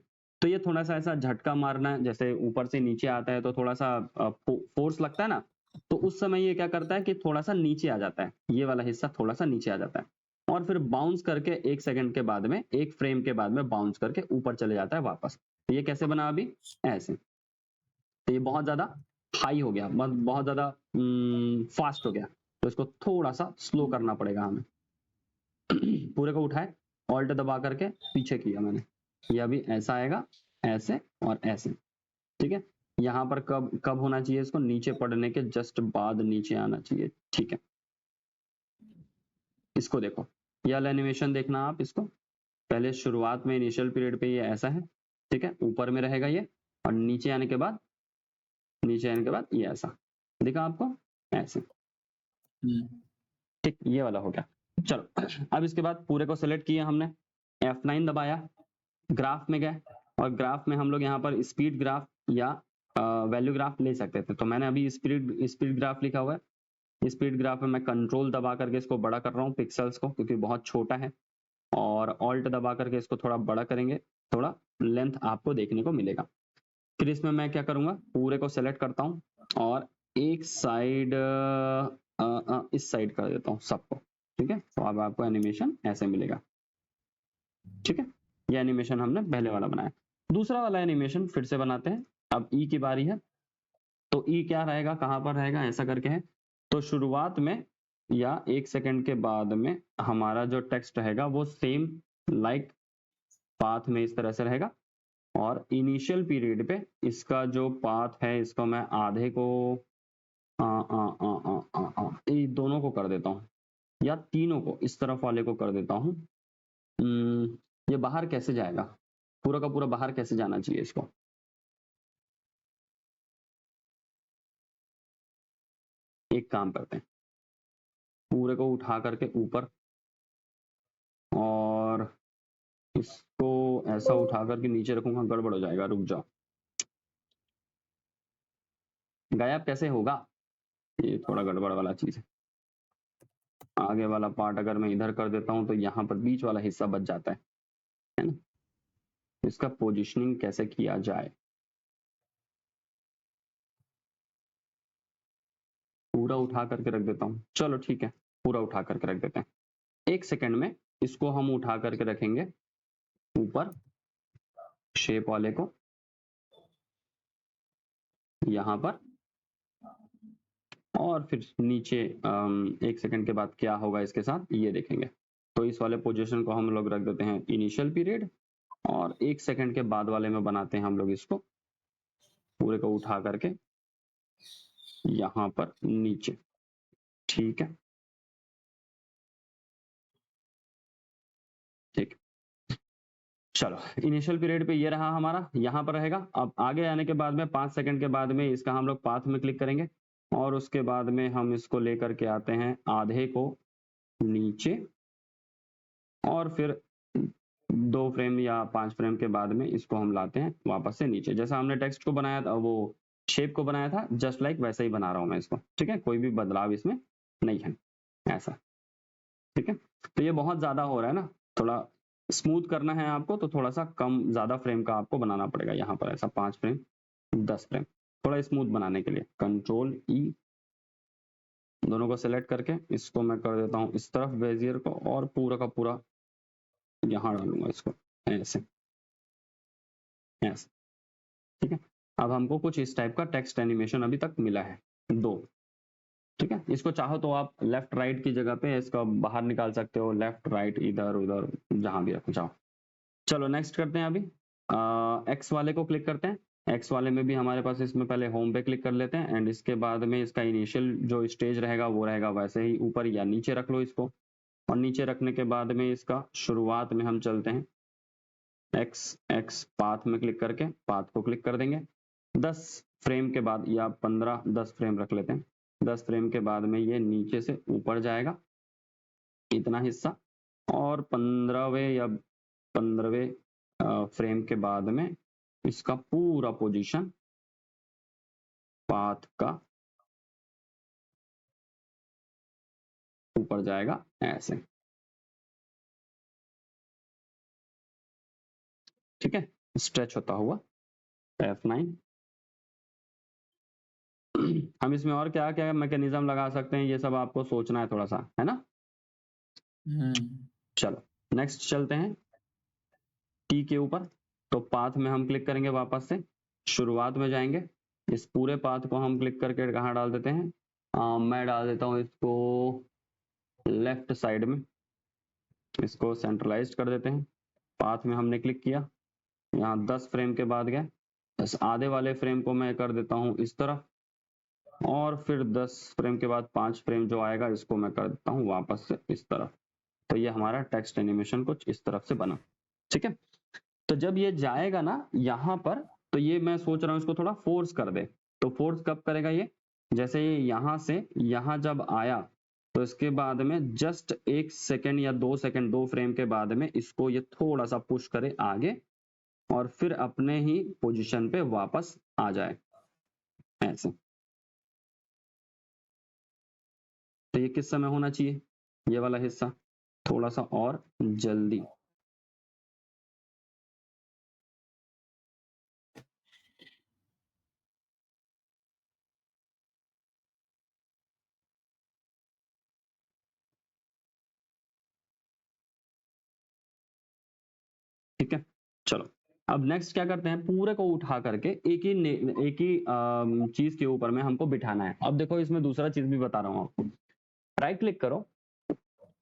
तो ये थोड़ा सा ऐसा झटका मारना है, जैसे ऊपर से नीचे आता है तो थोड़ा सा फोर्स लगता है ना, तो उस समय ये क्या करता है कि थोड़ा सा नीचे आ जाता है, ये वाला हिस्सा थोड़ा सा नीचे आ जाता है, और फिर बाउंस करके 1 सेकंड के बाद में, 1 फ्रेम के बाद में बाउंस करके ऊपर चले जाता है वापस। तो ये कैसे बना अभी, ऐसे। तो ये बहुत ज्यादा हाई हो गया, बहुत ज्यादा फास्ट हो गया, तो इसको थोड़ा सा स्लो करना पड़ेगा हमें। पूरे को उठाए, ऑल्ट दबा करके पीछे किया मैंने, ये अभी ऐसा आएगा, ऐसे और ऐसे, ठीक है। यहाँ पर कब कब होना चाहिए इसको, नीचे पड़ने के जस्ट बाद नीचे आना चाहिए, ठीक है। इसको देखो, ये वाला एनिमेशन देखना आप इसको, पहले शुरुआत में इनिशियल पीरियड पे ये ऐसा है, ठीक है, ऊपर में रहेगा ये, और नीचे आने के बाद ये ऐसा दिखा आपको, ऐसे, ठीक, ये वाला हो गया। चलो अब इसके बाद पूरे को सेलेक्ट किया हमने, F9 दबाया, ग्राफ में गए, और ग्राफ में हम लोग यहाँ पर स्पीड ग्राफ या वैल्यू ग्राफ ले सकते थे, तो मैंने अभी स्पीड ग्राफ लिखा हुआ है। स्पीड ग्राफ में मैं कंट्रोल दबा करके इसको बड़ा कर रहा हूँ पिक्सल्स को, क्योंकि बहुत छोटा है, और ऑल्ट दबा करके इसको थोड़ा बड़ा करेंगे, थोड़ा लेंथ आपको देखने को मिलेगा। फिर इसमें मैं क्या करूंगा, पूरे को सेलेक्ट करता हूँ और एक साइड इस साइड कर देता हूँ सबको, ठीक है। तो अब आपको एनिमेशन ऐसे मिलेगा, ठीक है। ये एनिमेशन हमने पहले वाला बनाया। दूसरा वाला एनिमेशन फिर से बनाते हैं। अब ई की बारी है, तो ई क्या रहेगा, कहां पर रहेगा, ऐसा करके है। तो शुरुआत में या 1 सेकंड के बाद में हमारा जो टेक्स्ट रहेगा वो सेम लाइक पाथ में इस तरह से रहेगा, और इनिशियल पीरियड पे इसका जो पाथ है इसको मैं आधे को ये दोनों को कर देता हूँ, या तीनों को, इस तरफ वाले को कर देता हूँ। ये बाहर कैसे जाएगा, पूरा का पूरा बाहर कैसे जाना चाहिए इसको, एक काम करते हैं, पूरे को उठा करके ऊपर, और इसको ऐसा उठा करके नीचे रखूंगा, गड़बड़ हो जाएगा, रुक जाओ, गायब कैसे होगा, ये थोड़ा गड़बड़ वाला चीज है। आगे वाला पार्ट अगर मैं इधर कर देता हूं तो यहाँ पर बीच वाला हिस्सा बच जाता है ना। इसका पोजिशनिंग कैसे किया जाए, पूरा उठा करके रख देता हूँ, चलो ठीक है, पूरा उठा करके रख देते हैं। 1 सेकंड में इसको हम उठा करके रखेंगे ऊपर, शेप वाले को यहाँ पर, और फिर नीचे 1 सेकंड के बाद क्या होगा इसके साथ ये देखेंगे। तो इस वाले पोजीशन को हम लोग रख देते हैं इनिशियल पीरियड, और 1 सेकंड के बाद वाले में बनाते हैं हम लोग इसको पूरे को उठा करके यहाँ पर नीचे, ठीक है, ठीक। चलो इनिशियल पीरियड पे ये रहा हमारा, यहाँ पर रहेगा। अब आगे आने के बाद में 5 सेकंड के बाद में इसका हम लोग पाथ में क्लिक करेंगे, और उसके बाद में हम इसको लेकर के आते हैं आधे को नीचे, और फिर 2 फ्रेम या 5 फ्रेम के बाद में इसको हम लाते हैं वापस से नीचे, जैसा हमने टेक्स्ट को बनाया था, वो शेप को बनाया था, जस्ट लाइक वैसे ही बना रहा हूं मैं इसको, ठीक है, कोई भी बदलाव इसमें नहीं है, ऐसा, ठीक है। तो ये बहुत ज्यादा हो रहा है ना, थोड़ा स्मूथ करना है आपको, तो थोड़ा सा कम ज्यादा फ्रेम का आपको बनाना पड़ेगा, यहाँ पर ऐसा 5 फ्रेम 10 फ्रेम, थोड़ा स्मूथ बनाने के लिए कंट्रोल ई, दोनों को सिलेक्ट करके इसको मैं कर देता हूँ इस तरफ बेजियर को, और पूरा का पूरा यहाँ डालूंगा इसको, ऐसे ऐसे, ठीक है। अब हमको कुछ इस टाइप का टेक्स्ट एनिमेशन अभी तक मिला है 2, ठीक है। इसको चाहो तो आप लेफ्ट राइट की जगह पे इसका बाहर निकाल सकते हो, लेफ्ट राइट इधर उधर जहां भी रखो चाहो। चलो नेक्स्ट करते हैं, अभी एक्स वाले को क्लिक करते हैं। एक्स वाले में भी हमारे पास इसमें पहले होम पे क्लिक कर लेते हैं, एंड इसके बाद में इसका इनिशियल जो स्टेज रहेगा वो रहेगा वैसे ही ऊपर या नीचे रख लो इसको, और नीचे रखने के बाद में इसका शुरुआत में हम चलते हैं एक्स एक्स पाथ में क्लिक करके पाथ को क्लिक कर देंगे। 10 फ्रेम के बाद, या 15 10 फ्रेम रख लेते हैं, 10 फ्रेम के बाद में ये नीचे से ऊपर जाएगा इतना हिस्सा, और 15वें फ्रेम के बाद में इसका पूरा पोजीशन पाथ का ऊपर जाएगा ऐसे, ठीक है, स्ट्रेच होता हुआ F9। हम इसमें और क्या क्या मैकेनिज्म लगा सकते हैं, ये सब आपको सोचना है थोड़ा सा, है ना। चलो नेक्स्ट चलते हैं टी के ऊपर। तो पाथ में हम क्लिक करेंगे, वापस से शुरुआत में जाएंगे, इस पूरे पाथ को हम क्लिक करके कहाँ डाल देते हैं, मैं डाल देता हूँ इसको लेफ्ट साइड में, इसको सेंट्रलाइज्ड कर देते हैं। पाथ में हमने क्लिक किया, यहाँ 10 फ्रेम के बाद गए, बस आधे वाले फ्रेम को मैं कर देता हूँ इस तरह, और फिर 10 फ्रेम के बाद 5 फ्रेम जो आएगा इसको मैं कर देता हूँ वापस से इस तरह। तो ये हमारा टेक्स्ट एनिमेशन कुछ इस तरफ से बना। ठीक है, तो जब ये जाएगा ना यहाँ पर, तो ये मैं सोच रहा हूँ इसको थोड़ा फोर्स कर दे। तो फोर्स कब करेगा ये, जैसे ये यहाँ से यहाँ जब आया, तो इसके बाद में जस्ट 1 सेकेंड या 2 सेकेंड 2 फ्रेम के बाद में इसको ये थोड़ा सा पुश करे आगे, और फिर अपने ही पोजीशन पे वापस आ जाए ऐसे। तो ये किस समय होना चाहिए, ये वाला हिस्सा थोड़ा सा और जल्दी। ठीक है, चलो अब नेक्स्ट क्या करते हैं, पूरे को उठा करके एक ही चीज के ऊपर में हमको बिठाना है। अब देखो इसमें दूसरा चीज भी बता रहा हूँ आपको। राइट क्लिक करो,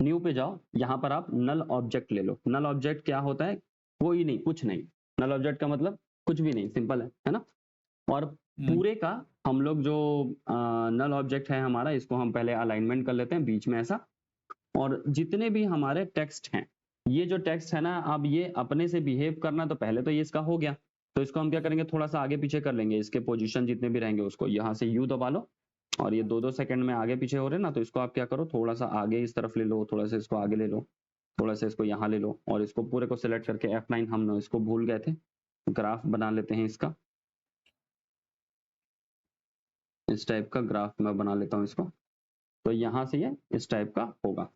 न्यू पे जाओ, यहाँ पर आप नल ऑब्जेक्ट ले लो। नल ऑब्जेक्ट क्या होता है, कोई नहीं, कुछ नहीं। नल ऑब्जेक्ट का मतलब कुछ भी नहीं, सिंपल है ना। और पूरे का हम लोग जो नल ऑब्जेक्ट है हमारा, इसको हम पहले अलाइनमेंट कर लेते हैं बीच में ऐसा। और जितने भी हमारे टेक्स्ट हैं, ये जो टेक्स्ट है ना, अब ये अपने से बिहेव करना, तो पहले तो ये इसका हो गया, तो इसको हम क्या करेंगे, थोड़ा सा आगे पीछे कर लेंगे। इसके पोजीशन जितने भी रहेंगे उसको यहाँ से यू दबा लो, और ये 2-2 सेकंड में आगे पीछे हो रहे हैं ना, तो इसको आप क्या करो, थोड़ा सा आगे इस तरफ ले लो, थोड़ा सा इसको आगे ले लो, थोड़ा सा इसको यहाँ ले लो, और इसको पूरे को सिलेक्ट करके F9, हम इसको भूल गए थे, ग्राफ बना लेते हैं इसका। इस टाइप का ग्राफ मैं बना लेता हूँ इसको, तो यहाँ से ये इस टाइप का होगा।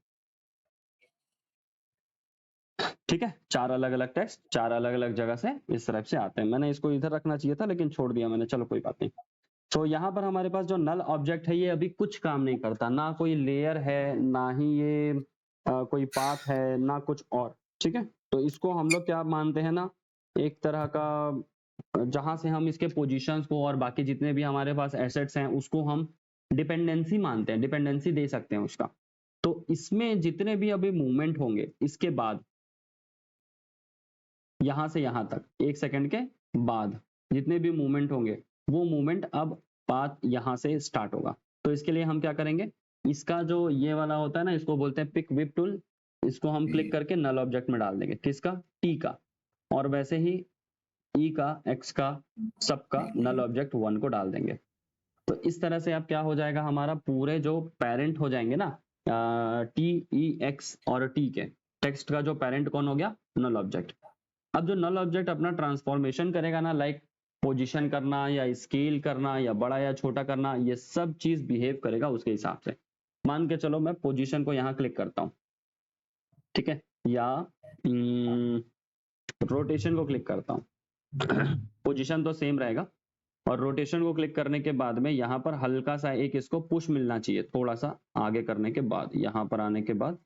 ठीक है, 4 अलग अलग टेक्स्ट 4 अलग अलग जगह से इस तरफ से आते हैं। मैंने इसको इधर रखना चाहिए था लेकिन छोड़ दिया मैंने, चलो कोई बात नहीं। तो यहाँ पर हमारे पास जो नल ऑब्जेक्ट है ये अभी कुछ काम नहीं करता, ना कोई लेयर है, ना ही ये कोई पाथ है, ना कुछ और। ठीक है, तो इसको हम लोग क्या मानते हैं ना, एक तरह का, जहां से हम इसके पोजीशंस को और बाकी जितने भी हमारे पास एसेट्स हैं उसको हम डिपेंडेंसी मानते हैं, डिपेंडेंसी दे सकते हैं उसका। तो इसमें जितने भी अभी मूवमेंट होंगे इसके बाद, यहां से यहां तक 1 सेकंड के बाद जितने भी मूवमेंट होंगे, वो मूवमेंट अब पाथ यहां से स्टार्ट होगा। तो इसके लिए हम क्या करेंगे, इसका जो ये वाला होता है ना, इसको बोलते हैं पिक विप टूल, इसको हम क्लिक करके नल ऑब्जेक्ट में डाल देंगे। किसका, टी का। और वैसे ही ई का, एक्स का, सबका नल ऑब्जेक्ट 1 को डाल देंगे। तो इस तरह से अब क्या हो जाएगा, हमारा पूरे जो पेरेंट हो जाएंगे ना, टी, ई, एक्स और टी के टेक्स्ट का जो पेरेंट कौन हो गया, नल ऑब्जेक्ट। अब जो नल ऑब्जेक्ट अपना ट्रांसफॉर्मेशन करेगा ना, लाइक पोजीशन करना या स्केल करना या बड़ा या छोटा करना, ये सब चीज बिहेव करेगा उसके हिसाब से। मान के चलो मैं पोजीशन को यहाँ क्लिक करता हूँ, ठीक है, या रोटेशन को क्लिक करता हूँ। पोजीशन तो सेम रहेगा, और रोटेशन को क्लिक करने के बाद में यहाँ पर हल्का सा एक इसको पुश मिलना चाहिए, थोड़ा सा आगे करने के बाद, यहाँ पर आने के बाद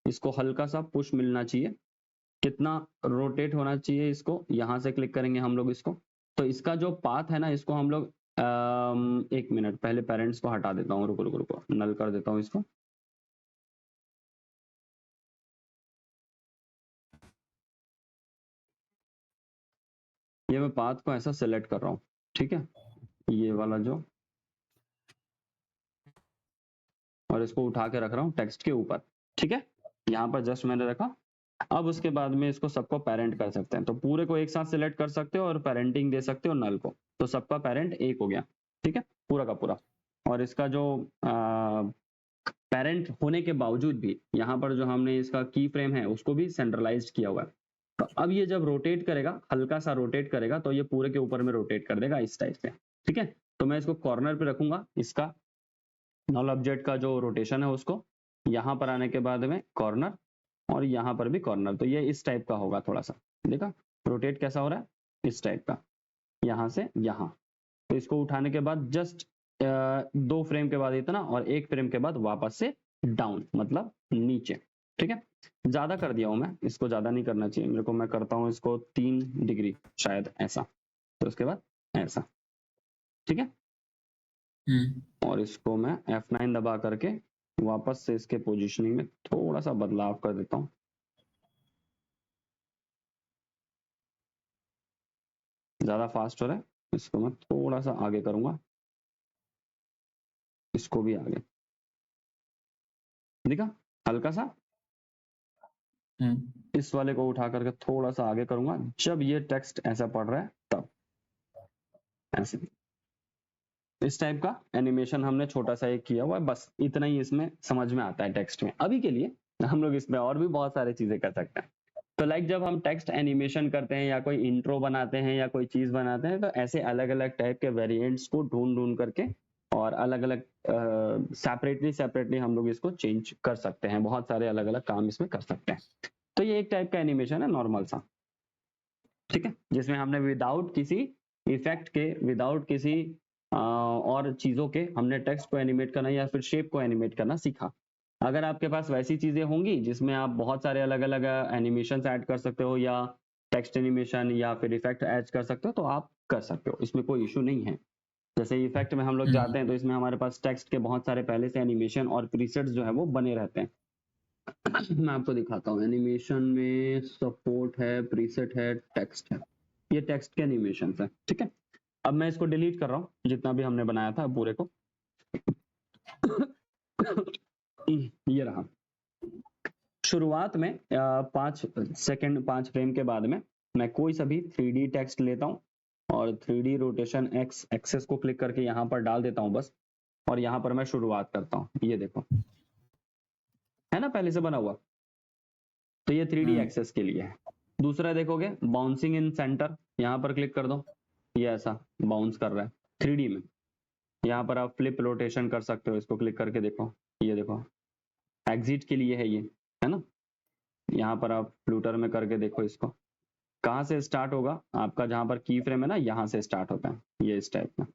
इसको हल्का सा पुश मिलना चाहिए। कितना रोटेट होना चाहिए, इसको यहां से क्लिक करेंगे हम लोग इसको। तो इसका जो पाथ है ना, इसको हम लोग 1 मिनट पहले पेरेंट्स को हटा देता हूँ, रुको रुको रुको, नल कर देता हूँ इसको। ये मैं पाथ को ऐसा सिलेक्ट कर रहा हूँ, ठीक है, ये वाला जो, और इसको उठा के रख रहा हूँ टेक्स्ट के ऊपर। ठीक है, यहाँ पर जस्ट मैंने रखा। अब उसके बाद में इसको सबको पेरेंट कर सकते हैं, तो पूरे को एक साथ सिलेक्ट कर सकते हो और पेरेंटिंग दे सकते हो नल को, तो सबका पेरेंट 1 हो गया। ठीक है, पूरा का पूरा। और इसका जो पेरेंट होने के बावजूद भी यहाँ पर जो हमने इसका की फ्रेम है उसको भी सेंट्रलाइज्ड किया हुआ है। तो अब ये जब रोटेट करेगा, हल्का सा रोटेट करेगा, तो ये पूरे के ऊपर में रोटेट कर देगा इस टाइप से। ठीक है, तो मैं इसको कॉर्नर पे रखूंगा, इसका नल ऑब्जेक्ट का जो रोटेशन है उसको, यहाँ पर आने के बाद में कॉर्नर, और यहाँ पर भी कॉर्नर, तो ये इस टाइप का होगा। थोड़ा सा देखा रोटेट कैसा हो रहा है, इस टाइप का, यहाँ से यहाँ। तो इसको उठाने के बाद जस्ट 2 फ्रेम के बाद इतना, और 1 फ्रेम के बाद वापस से डाउन, मतलब नीचे। ठीक है, ज्यादा कर दिया हूं मैं, इसको ज्यादा नहीं करना चाहिए मेरे को, मैं करता हूं इसको 3 डिग्री शायद ऐसा, तो उसके बाद ऐसा। ठीक है, और इसको मैं F9 दबा करके वापस से इसके पोजीशनिंग में थोड़ा सा बदलाव कर देता हूँ। ज्यादा फास्ट हो रहा है, इसको मैं थोड़ा सा आगे करूंगा, इसको भी आगे, दिखा हल्का सा। इस वाले को उठा करके थोड़ा सा आगे करूंगा, जब ये टेक्स्ट ऐसा पढ़ रहा है तब ऐसे इस टाइप का एनिमेशन हमने छोटा सा एक किया हुआ है, बस इतना ही इसमें समझ में आता है टेक्स्ट में। अभी के लिए हम लोग इसमें और भी बहुत सारी चीजें कर सकते हैं। तो लाइक जब हम टेक्स्ट एनिमेशन करते हैं या कोई इंट्रो बनाते हैं या कोई चीज बनाते हैं, तो ऐसे अलग अलग टाइप के वेरिएंट्स को ढूंढ ढूंढ करके और अलग अलग सेपरेटली हम लोग इसको चेंज कर सकते हैं, बहुत सारे अलग अलग काम इसमें कर सकते हैं। तो ये एक टाइप का एनिमेशन है नॉर्मल सा, ठीक है, जिसमें हमने विदाउट किसी इफेक्ट के, विदाउट किसी और चीजों के हमने टेक्स्ट को एनिमेट करना या फिर शेप को एनिमेट करना सीखा। अगर आपके पास वैसी चीजें होंगी जिसमें आप बहुत सारे अलग अलग एनिमेशन ऐड कर सकते हो या टेक्स्ट एनिमेशन या फिर इफेक्ट ऐड कर सकते हो, तो आप कर सकते हो, इसमें कोई इशू नहीं है। जैसे इफेक्ट में हम लोग जाते हैं तो इसमें हमारे पास टेक्स्ट के बहुत सारे पहले से एनिमेशन और प्रीसेट्स जो है वो बने रहते हैं। मैं आपको दिखाता हूँ, एनिमेशन में सपोर्ट है, प्रीसेट है, टेक्स्ट है, ये टेक्स्ट के एनिमेशन है, ठीक है। अब मैं इसको डिलीट कर रहा हूँ, जितना भी हमने बनाया था पूरे को। ये रहा। शुरुआत में 5 सेकंड 5 फ्रेम के बाद में मैं कोई सा भी 3D टेक्स्ट लेता हूँ और 3D रोटेशन एक्स एक्सेस को क्लिक करके यहाँ पर डाल देता हूँ बस, और यहाँ पर मैं शुरुआत करता हूँ। ये देखो, है ना पहले से बना हुआ, तो ये 3D एक्सेस के लिए है। दूसरा देखोगे बाउंसिंग इन सेंटर, यहाँ पर क्लिक कर दो, ये ऐसा बाउंस कर रहा है 3D में। यहाँ पर आप फ्लिप रोटेशन कर सकते हो, इसको क्लिक करके देखो, ये देखो एग्जिट के लिए है ये, है ना। यहाँ पर आप फ्लूटर में करके देखो, इसको कहाँ से स्टार्ट होगा आपका, जहां पर की फ्रेम है ना, यहाँ से स्टार्ट होता है, ये इस टाइप का।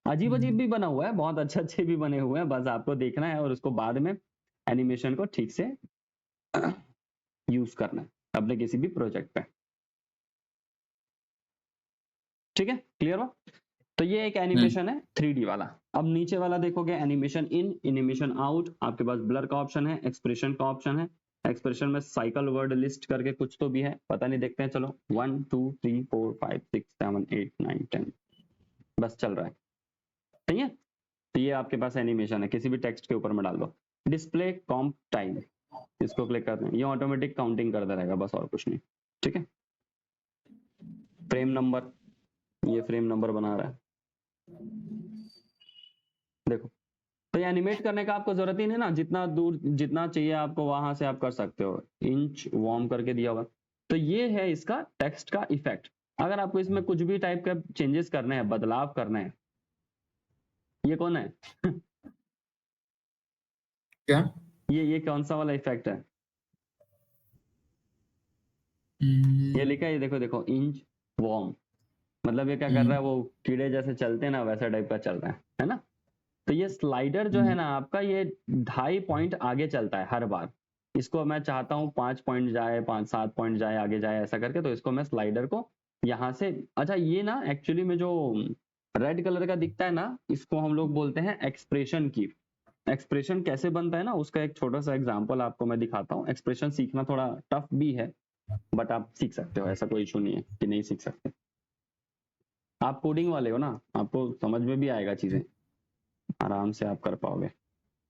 अजीब अजीब भी बना हुआ है, बहुत अच्छे अच्छे भी बने हुए हैं, बस आपको देखना है और उसको बाद में एनिमेशन को ठीक से यूज करना है अपने किसी भी प्रोजेक्ट पे, ठीक है, क्लियर हुआ। तो ये एक एनिमेशन है 3D वाला। अब नीचे वाला देखोगे एनिमेशन इन, एनिमेशन आउट, आपके पास ब्लर का ऑप्शन है, एक्सप्रेशन का ऑप्शन है। एक्सप्रेशन में साइकिल वर्ड लिस्ट करके कुछ तो भी है, पता नहीं, देखते हैं चलो। 1 2 3 4 5 6 7 8 9 10 बस चल रहा है, सही है। तो ये आपके पास एनिमेशन है, किसी भी टेक्स्ट के ऊपर में डाल दो। डिस्प्ले कॉम्प टाइम, इसको क्लिक करते हैं, ये ऑटोमेटिक काउंटिंग करता रहेगा, बस और कुछ नहीं, ठीक है। फ्रेम नंबर, ये फ्रेम नंबर बना रहा है, देखो। तो ये एनिमेट करने का आपको जरूरत ही नहीं ना, जितना दूर जितना चाहिए आपको वहां से आप कर सकते हो, इंच वार्म करके दिया हुआ। तो ये है इसका टेक्स्ट का इफेक्ट। अगर आपको इसमें कुछ भी टाइप का चेंजेस करने हैं, बदलाव करने हैं, ये कौन है? क्या? ये कौन सा वाला इफेक्ट है? ये लिखा है, ये देखो देखो, इंच वार्म, मतलब ये क्या कर रहा है, वो कीड़े जैसे चलते हैं ना, वैसा टाइप का चल रहा है ना। तो ये स्लाइडर जो है ना आपका, ये 2.5 पॉइंट आगे चलता है हर बार। इसको मैं चाहता हूँ 5 पॉइंट जाए, 5-7 पॉइंट जाए, आगे जाए, ऐसा करके। तो इसको मैं स्लाइडर को यहाँ से, अच्छा ये ना एक्चुअली में जो रेड कलर का दिखता है ना, इसको हम लोग बोलते हैं एक्सप्रेशन की। एक्सप्रेशन कैसे बनता है ना, उसका एक छोटा सा एग्जाम्पल आपको मैं दिखाता हूँ। एक्सप्रेशन सीखना थोड़ा टफ भी है, बट आप सीख सकते हो, ऐसा कोई इशू नहीं है कि नहीं सीख सकते। आप कोडिंग वाले हो ना, आपको समझ में भी आएगा चीजें, आराम से आप कर पाओगे।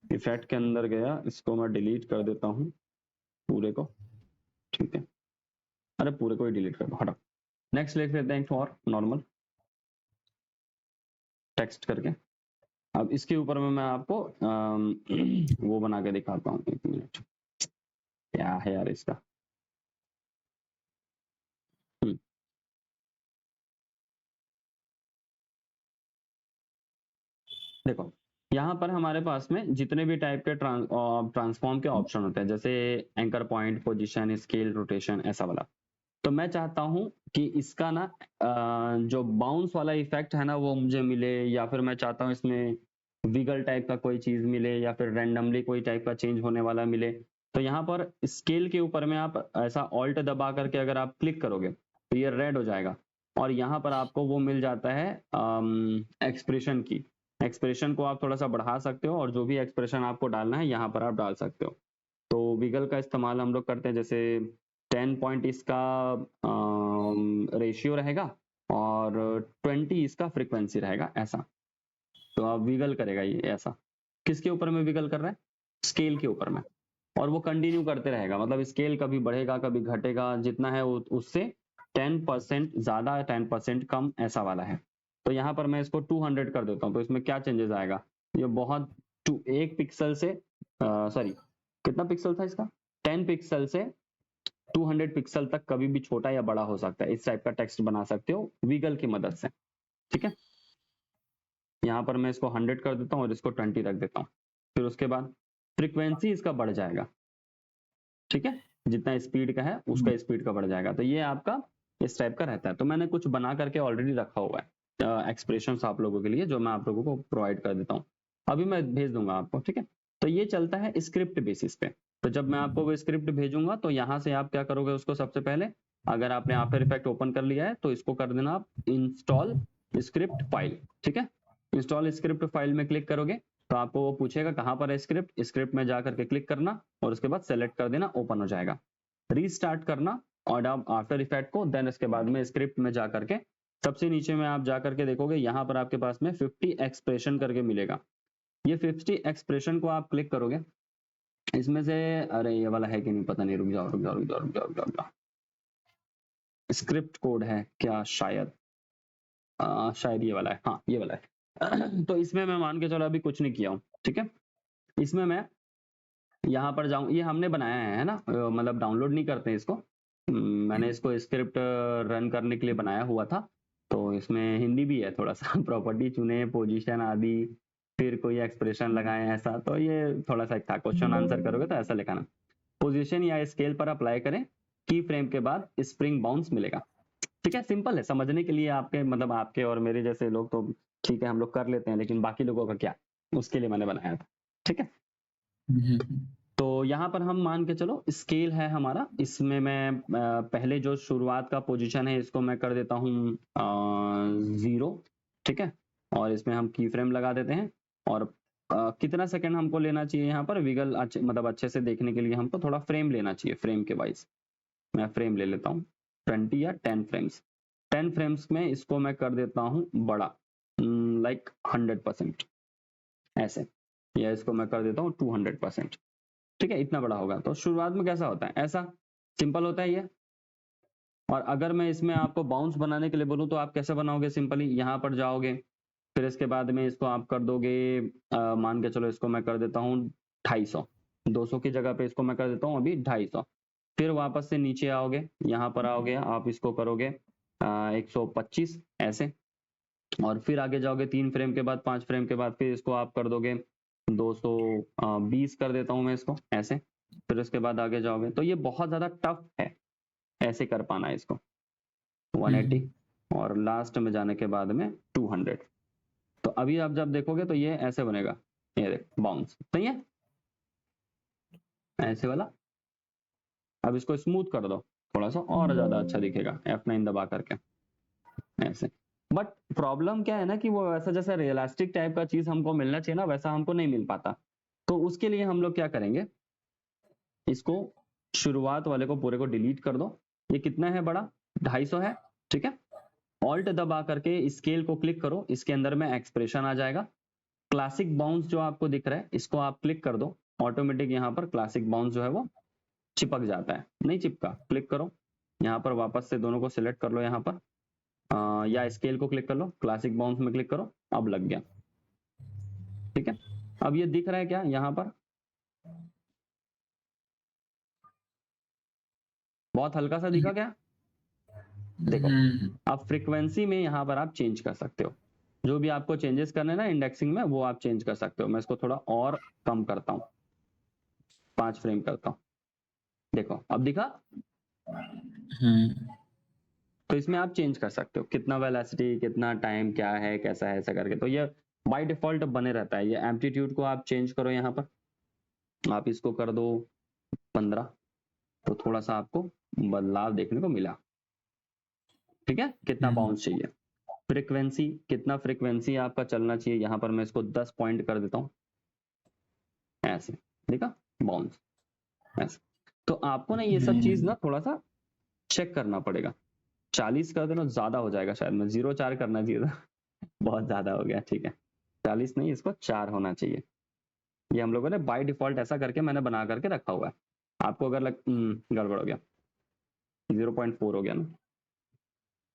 इफेक्ट के अंदर गया, इसको मैं डिलीट कर देता हूँ पूरे को, ठीक है। अरे पूरे को ही डिलीट कर दो, हटाओ। नेक्स्ट लिख लेते हैं फॉर नॉर्मल टेक्स्ट करके। अब इसके ऊपर में मैं आपको वो बना के दिखाता हूँ, 1 मिनट। क्या है यार इसका, देखो यहाँ पर हमारे पास में जितने भी टाइप के ट्रांसफॉर्म के ऑप्शन होते हैं, जैसे anchor point, position, scale, rotation, ऐसा वाला। तो मैं चाहता हूं कि इसका ना जो बाउंस वाला इफेक्ट है ना वो मुझे मिले, या फिर मैं चाहता हूं इसमें विगल टाइप का कोई चीज मिले, या फिर रैंडमली कोई टाइप का चेंज होने वाला मिले। तो यहाँ पर स्केल के ऊपर में आप ऐसा ऑल्ट दबा करके अगर आप क्लिक करोगे तो ये रेड हो जाएगा, और यहाँ पर आपको वो मिल जाता है एक्सप्रेशन की। एक्सप्रेशन को आप थोड़ा सा बढ़ा सकते हो, और जो भी एक्सप्रेशन आपको डालना है यहाँ पर आप डाल सकते हो। तो विगल का इस्तेमाल हम लोग करते हैं, जैसे 10 पॉइंट इसका रेशियो रहेगा, और 20 इसका फ्रीक्वेंसी रहेगा ऐसा। तो अब विगल करेगा ये ऐसा, किसके ऊपर में विगल कर रहा है, स्केल के ऊपर में, और वो कंटिन्यू करते रहेगा, मतलब स्केल कभी बढ़ेगा कभी घटेगा, जितना है उससे 10% ज्यादा 10% कम, ऐसा वाला है। तो यहाँ पर मैं इसको 200 कर देता हूँ, तो इसमें क्या चेंजेस आएगा, ये बहुत एक पिक्सल से सॉरी कितना पिक्सल था इसका, 10 पिक्सल से 200 पिक्सल तक कभी भी छोटा या बड़ा हो सकता है। इस टाइप का टेक्स्ट बना सकते हो विगल की मदद से, ठीक है। यहाँ पर मैं इसको 100 कर देता हूँ और इसको 20 रख देता हूँ। फिर उसके बाद फ्रीक्वेंसी इसका बढ़ जाएगा, ठीक है, जितना स्पीड का है उसका स्पीड का बढ़ जाएगा। तो ये आपका इस टाइप का रहता है। तो मैंने कुछ बना करके ऑलरेडी रखा हुआ है एक्सप्रेशंस आप लोगों के लिए, जो मैं आप लोगों को प्रोवाइड कर देता हूँ, अभी मैं भेज दूंगा आपको, ठीक है। तो ये चलता है स्क्रिप्ट बेसिस पे। तो जब मैं आपको वो स्क्रिप्ट भेजूंगा तो यहाँ से आप क्या करोगे, उसको सबसे पहले अगर आपने आफ्टर इफेक्ट ओपन कर लिया है तो इसको कर देना आप इंस्टॉल स्क्रिप्ट फाइल, ठीक है। इंस्टॉल स्क्रिप्ट फाइल में क्लिक करोगे तो आपको वो पूछेगा कहाँ पर है स्क्रिप्ट, स्क्रिप्ट में जाकर के क्लिक करना और उसके बाद सेलेक्ट कर देना, ओपन हो जाएगा। रीस्टार्ट करना और आप आफ्टर इफेक्ट को, देन इसके बाद में स्क्रिप्ट में जाकर के सबसे नीचे में आप जाकर के देखोगे यहाँ पर आपके पास में 50 एक्सप्रेशन करके मिलेगा। ये 50 एक्सप्रेशन को आप क्लिक करोगे, इसमें से अरे ये वाला है कि नहीं पता नहीं, रुक जाओ रुक जाओ रुक जाओ रुक जाओ रुक जाओ रुक जाओ, स्क्रिप्ट कोड है क्या शायद, शायद ये वाला है, हाँ ये वाला है। तो इसमें मैं मान के चलो अभी कुछ नहीं किया हूँ, ठीक है। इसमें मैं यहाँ पर जाऊं, ये हमने बनाया है ना, मतलब डाउनलोड नहीं करते इसको। मैंने इसको स्क्रिप्ट रन करने के लिए बनाया हुआ था। तो इसमें हिंदी भी है थोड़ा सा प्रॉपर्टी चुने, पोजीशन आदि, फिर कोई एक्सप्रेशन लगाए ऐसा, तो ये थोड़ा सा था, क्वेश्चन आंसर करोगे तो ऐसा लिखाना, पोजीशन या स्केल पर अप्लाई करें, की फ्रेम के बाद स्प्रिंग बाउंस मिलेगा, ठीक है। सिंपल है समझने के लिए, आपके मतलब आपके और मेरे जैसे लोग तो ठीक है हम लोग कर लेते हैं, लेकिन बाकी लोगों का क्या, उसके लिए मैंने बनाया था, ठीक है। तो यहाँ पर हम मान के चलो स्केल है हमारा, इसमें मैं पहले जो शुरुआत का पोजीशन है इसको मैं कर देता हूँ 0, ठीक है। और इसमें हम की फ्रेम लगा देते हैं, और कितना सेकंड हमको लेना चाहिए यहाँ पर विगल, मतलब अच्छे से देखने के लिए हमको थोड़ा फ्रेम लेना चाहिए, फ्रेम के वाइज मैं फ्रेम ले लेता हूँ 20 या 10 फ्रेम्स। 10 फ्रेम्स में इसको मैं कर देता हूँ बड़ा, लाइक 100% ऐसे, या इसको मैं कर देता हूँ 200%, ठीक है। इतना बड़ा होगा। तो शुरुआत में कैसा होता है, ऐसा सिंपल होता है ये। और अगर मैं इसमें आपको बाउंस बनाने के लिए बोलूं तो आप कैसे बनाओगे, सिंपली यहाँ पर जाओगे, फिर इसके बाद में इसको आप कर दोगे मान के चलो इसको मैं कर देता हूँ 250, 200 की जगह पे इसको मैं कर देता हूँ अभी 250। फिर वापस से नीचे आओगे, यहाँ पर आओगे, आप इसको करोगे 125 ऐसे, और फिर आगे जाओगे 3 फ्रेम के बाद, 5 फ्रेम के बाद फिर इसको आप कर दोगे 220 कर देता हूं मैं इसको ऐसे। फिर उसके बाद आगे जाओगे, तो ये बहुत ज्यादा टफ है ऐसे कर पाना इसको, 180 और लास्ट में जाने के बाद में 200। तो अभी आप जब देखोगे तो ये ऐसे बनेगा, ये देख बाउंस, सही है ऐसे वाला। अब इसको स्मूथ कर दो थोड़ा सा और ज्यादा अच्छा दिखेगा, F9 दबा करके ऐसे। बट प्रॉब्लम क्या है ना कि वो वैसा जैसा रियलिस्टिक टाइप का चीज हमको मिलना चाहिए ना, वैसा हमको नहीं मिल पाता। तो उसके लिए हम लोग क्या करेंगे, इसको शुरुआत वाले को पूरे को डिलीट कर दो। ये कितना है बड़ा, 250 है, ठीक है। ऑल्ट दबा करके स्केल को क्लिक करो, इसके अंदर में एक्सप्रेशन आ जाएगा। क्लासिक बाउंस जो आपको दिख रहा है इसको आप क्लिक कर दो, ऑटोमेटिक यहाँ पर क्लासिक बाउंस जो है वो चिपक जाता है, नहीं चिपका, क्लिक करो यहाँ पर, वापस से दोनों को सिलेक्ट कर लो यहाँ पर, या स्केल को क्लिक कर लो, क्लासिक बाउंस में क्लिक करो, अब लग गया, ठीक है। अब ये दिख रहा है क्या यहाँ पर, बहुत हल्का सा दिखा क्या, देखो। अब फ्रीक्वेंसी में यहाँ पर आप चेंज कर सकते हो, जो भी आपको चेंजेस करने ना इंडेक्सिंग में वो आप चेंज कर सकते हो। मैं इसको थोड़ा और कम करता हूँ, 5 फ्रेम करता हूँ, देखो अब दिखा। तो इसमें आप चेंज कर सकते हो कितना वेलोसिटी, कितना टाइम, क्या है कैसा है ऐसा करके। तो ये बाय डिफॉल्ट बने रहता है। ये एम्पलीट्यूड को आप चेंज करो, यहाँ पर आप इसको कर दो 15, तो थोड़ा सा आपको बदलाव देखने को मिला, ठीक है। कितना बाउंस चाहिए, फ्रीक्वेंसी कितना, फ्रीक्वेंसी आपका चलना चाहिए, यहाँ पर मैं इसको 10 पॉइंट कर देता हूँ ऐसे, देखा बाउंस ऐसे। तो आपको ना ये सब चीज ना थोड़ा सा चेक करना पड़ेगा, 40 कर देना ज्यादा हो जाएगा, शायद मैं 0.4 करना चाहिए था। बहुत ज्यादा हो गया, ठीक है 40 नहीं, इसको 4 होना चाहिए। ये हम लोगों ने बाय डिफॉल्ट ऐसा करके मैंने बना करके रखा हुआ है। आपको अगर गड़बड़ हो गया, 0.4 हो गया ना,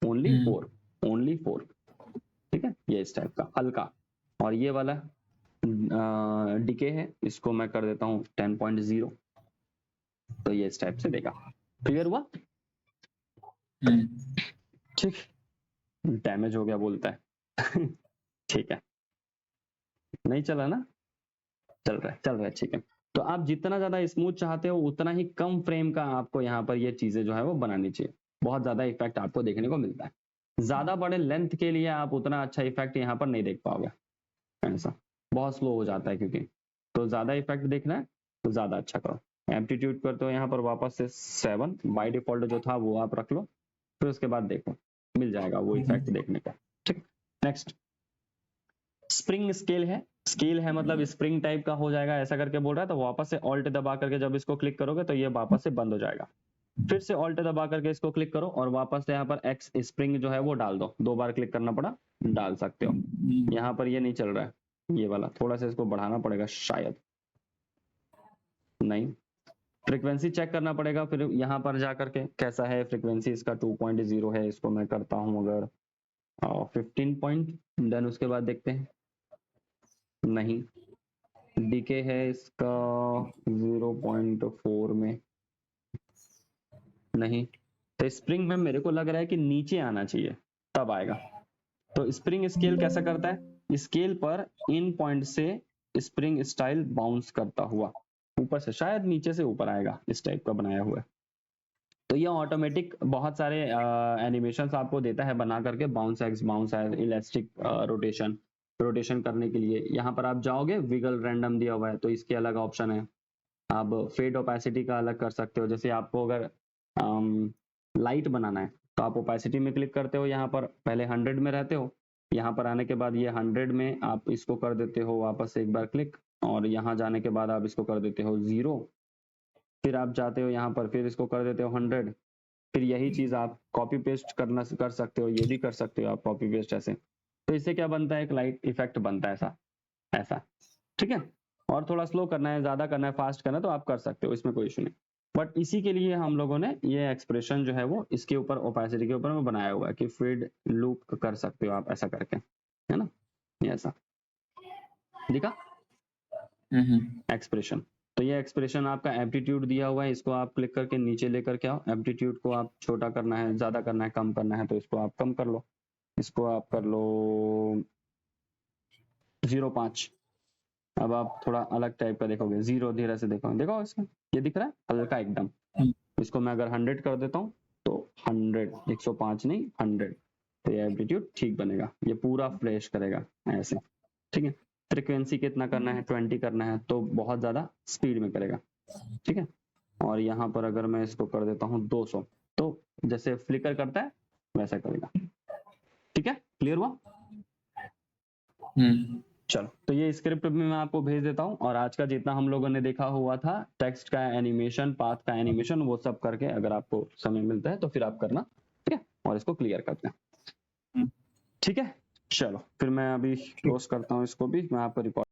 ओनली 4, ओनली 4, ठीक है ये इस टाइप का हल्का। और ये वाला डिके है, इसको मैं कर देता हूँ 10.0, तो ये इस टाइप से देगा। क्लियर हुआ? ठीक, डैमेज हो गया बोलता है। ठीक है, नहीं चला ना, चल रहा है ठीक है। तो आप जितना ज्यादा स्मूथ चाहते हो उतना ही कम फ्रेम का आपको यहाँ पर ये चीजें जो है वो बनानी चाहिए, बहुत ज्यादा इफेक्ट आपको देखने को मिलता है। ज्यादा बड़े लेंथ के लिए आप उतना अच्छा इफेक्ट यहाँ पर नहीं देख पाओगे, ऐसा बहुत स्लो हो जाता है क्योंकि। तो ज्यादा इफेक्ट देखना है तो ज्यादा अच्छा करो। एम्पलीट्यूड करते हो यहाँ पर वापस से 7, बाय डिफॉल्ट जो था वो आप रख लो, फिर उसके बाद देखो मिल जाएगा वो इफेक्ट देखने को। ठीक, नेक्स्ट स्प्रिंग स्केल है। स्केल है मतलब स्प्रिंग टाइप का हो जाएगा ऐसा करके बोल रहा है, तो वापस से ऑल्ट दबा करके जब इसको क्लिक करोगे तो ये वापस से बंद हो जाएगा। फिर से ऑल्ट दबा करके इसको क्लिक करो और वापस से यहाँ पर एक्स स्प्रिंग जो है वो डाल दो, 2 बार क्लिक करना पड़ा, डाल सकते हो। यहाँ पर ये नहीं चल रहा है, ये वाला थोड़ा सा इसको बढ़ाना पड़ेगा शायद, नहीं फ्रीक्वेंसी चेक करना पड़ेगा फिर यहाँ पर जा करके कैसा है फ्रीक्वेंसी इसका। 2.0 है, इसको मैं करता हूँ अगर 15 पॉइंट, देन उसके बाद देखते हैं। नहीं, डीके है इसका 0.4 में, नहीं। तो स्प्रिंग में मेरे को लग रहा है कि नीचे आना चाहिए तब आएगा। तो स्प्रिंग स्केल कैसा करता है, स्केल पर इन पॉइंट से स्प्रिंग स्टाइल बाउंस करता हुआ ऊपर से शायद नीचे से ऊपर आएगा, इस टाइप का बनाया हुआ है। तो ये ऑटोमेटिक बहुत सारे एनिमेशंस आपको देता है बना करके, bounce x, bounce edge, elastic rotation, rotation करने के लिए यहाँ पर आप जाओगे, विगल रैंडम दिया हुआ है तो इसके अलग ऑप्शन है। आप फेड ओपेसिटी का अलग कर सकते हो, जैसे आपको अगर लाइट बनाना है तो आप ओपेसिटी में क्लिक करते हो, यहाँ पर पहले 100 में रहते हो, यहाँ पर आने के बाद ये 100 में आप इसको कर देते हो वापस से एक बार क्लिक, और यहाँ जाने के बाद आप इसको कर देते हो 0, फिर आप जाते हो यहाँ पर फिर इसको कर देते हो 100, फिर यही चीज आप कॉपी पेस्ट करना कर सकते हो, ये भी कर सकते हो आप कॉपी पेस्ट ऐसे। तो इससे क्या बनता है, एक लाइट इफेक्ट बनता है ऐसा ऐसा, ठीक है। और थोड़ा स्लो करना है, ज्यादा करना है, फास्ट करना है तो आप कर सकते हो, इसमें कोई इशू नहीं। बट इसी के लिए हम लोगों ने ये एक्सप्रेशन जो है वो इसके ऊपर ओपेसिटी के ऊपर में बनाया हुआ है कि फीड लूप कर सकते हो आप ऐसा करके, है ना, ये ऐसा दिखा एक्सप्रेशन। तो ये एक्सप्रेशन आपका एप्टीट्यूड दिया हुआ है, इसको आप क्लिक करके नीचे लेकर के आओ, एप्टीट्यूड को आप छोटा करना है, ज्यादा करना है, कम करना है तो इसको आप कम कर लो, इसको आप कर लो 0.5। अब आप थोड़ा अलग टाइप का देखोगे, 0 धीरे से देखोगे, देखो इसमें ये दिख रहा है हल्का एकदम। इसको मैं अगर 100 कर देता हूँ तो 100, 105 नहीं 100, तो ये एप्टीट्यूड ठीक बनेगा, ये पूरा फ्लैश करेगा ऐसे, ठीक है। फ्रीक्वेंसी कितना करना है, 20 करना है तो बहुत ज्यादा स्पीड में करेगा, ठीक है। और यहाँ पर अगर मैं इसको कर देता हूँ 200, तो जैसे फ्लिकर करता है वैसा करेगा, ठीक है। क्लियर हुआ? चलो, तो ये स्क्रिप्ट भी मैं आपको भेज देता हूँ, और आज का जितना हम लोगों ने देखा हुआ था टेक्स्ट का एनिमेशन, पाथ का एनिमेशन, वो सब करके अगर आपको समय मिलता है तो फिर आप करना, ठीक है, और इसको क्लियर करते हैं, ठीक है। चलो फिर मैं अभी क्लोज करता हूँ इसको भी, मैं आपको रिकॉर्ड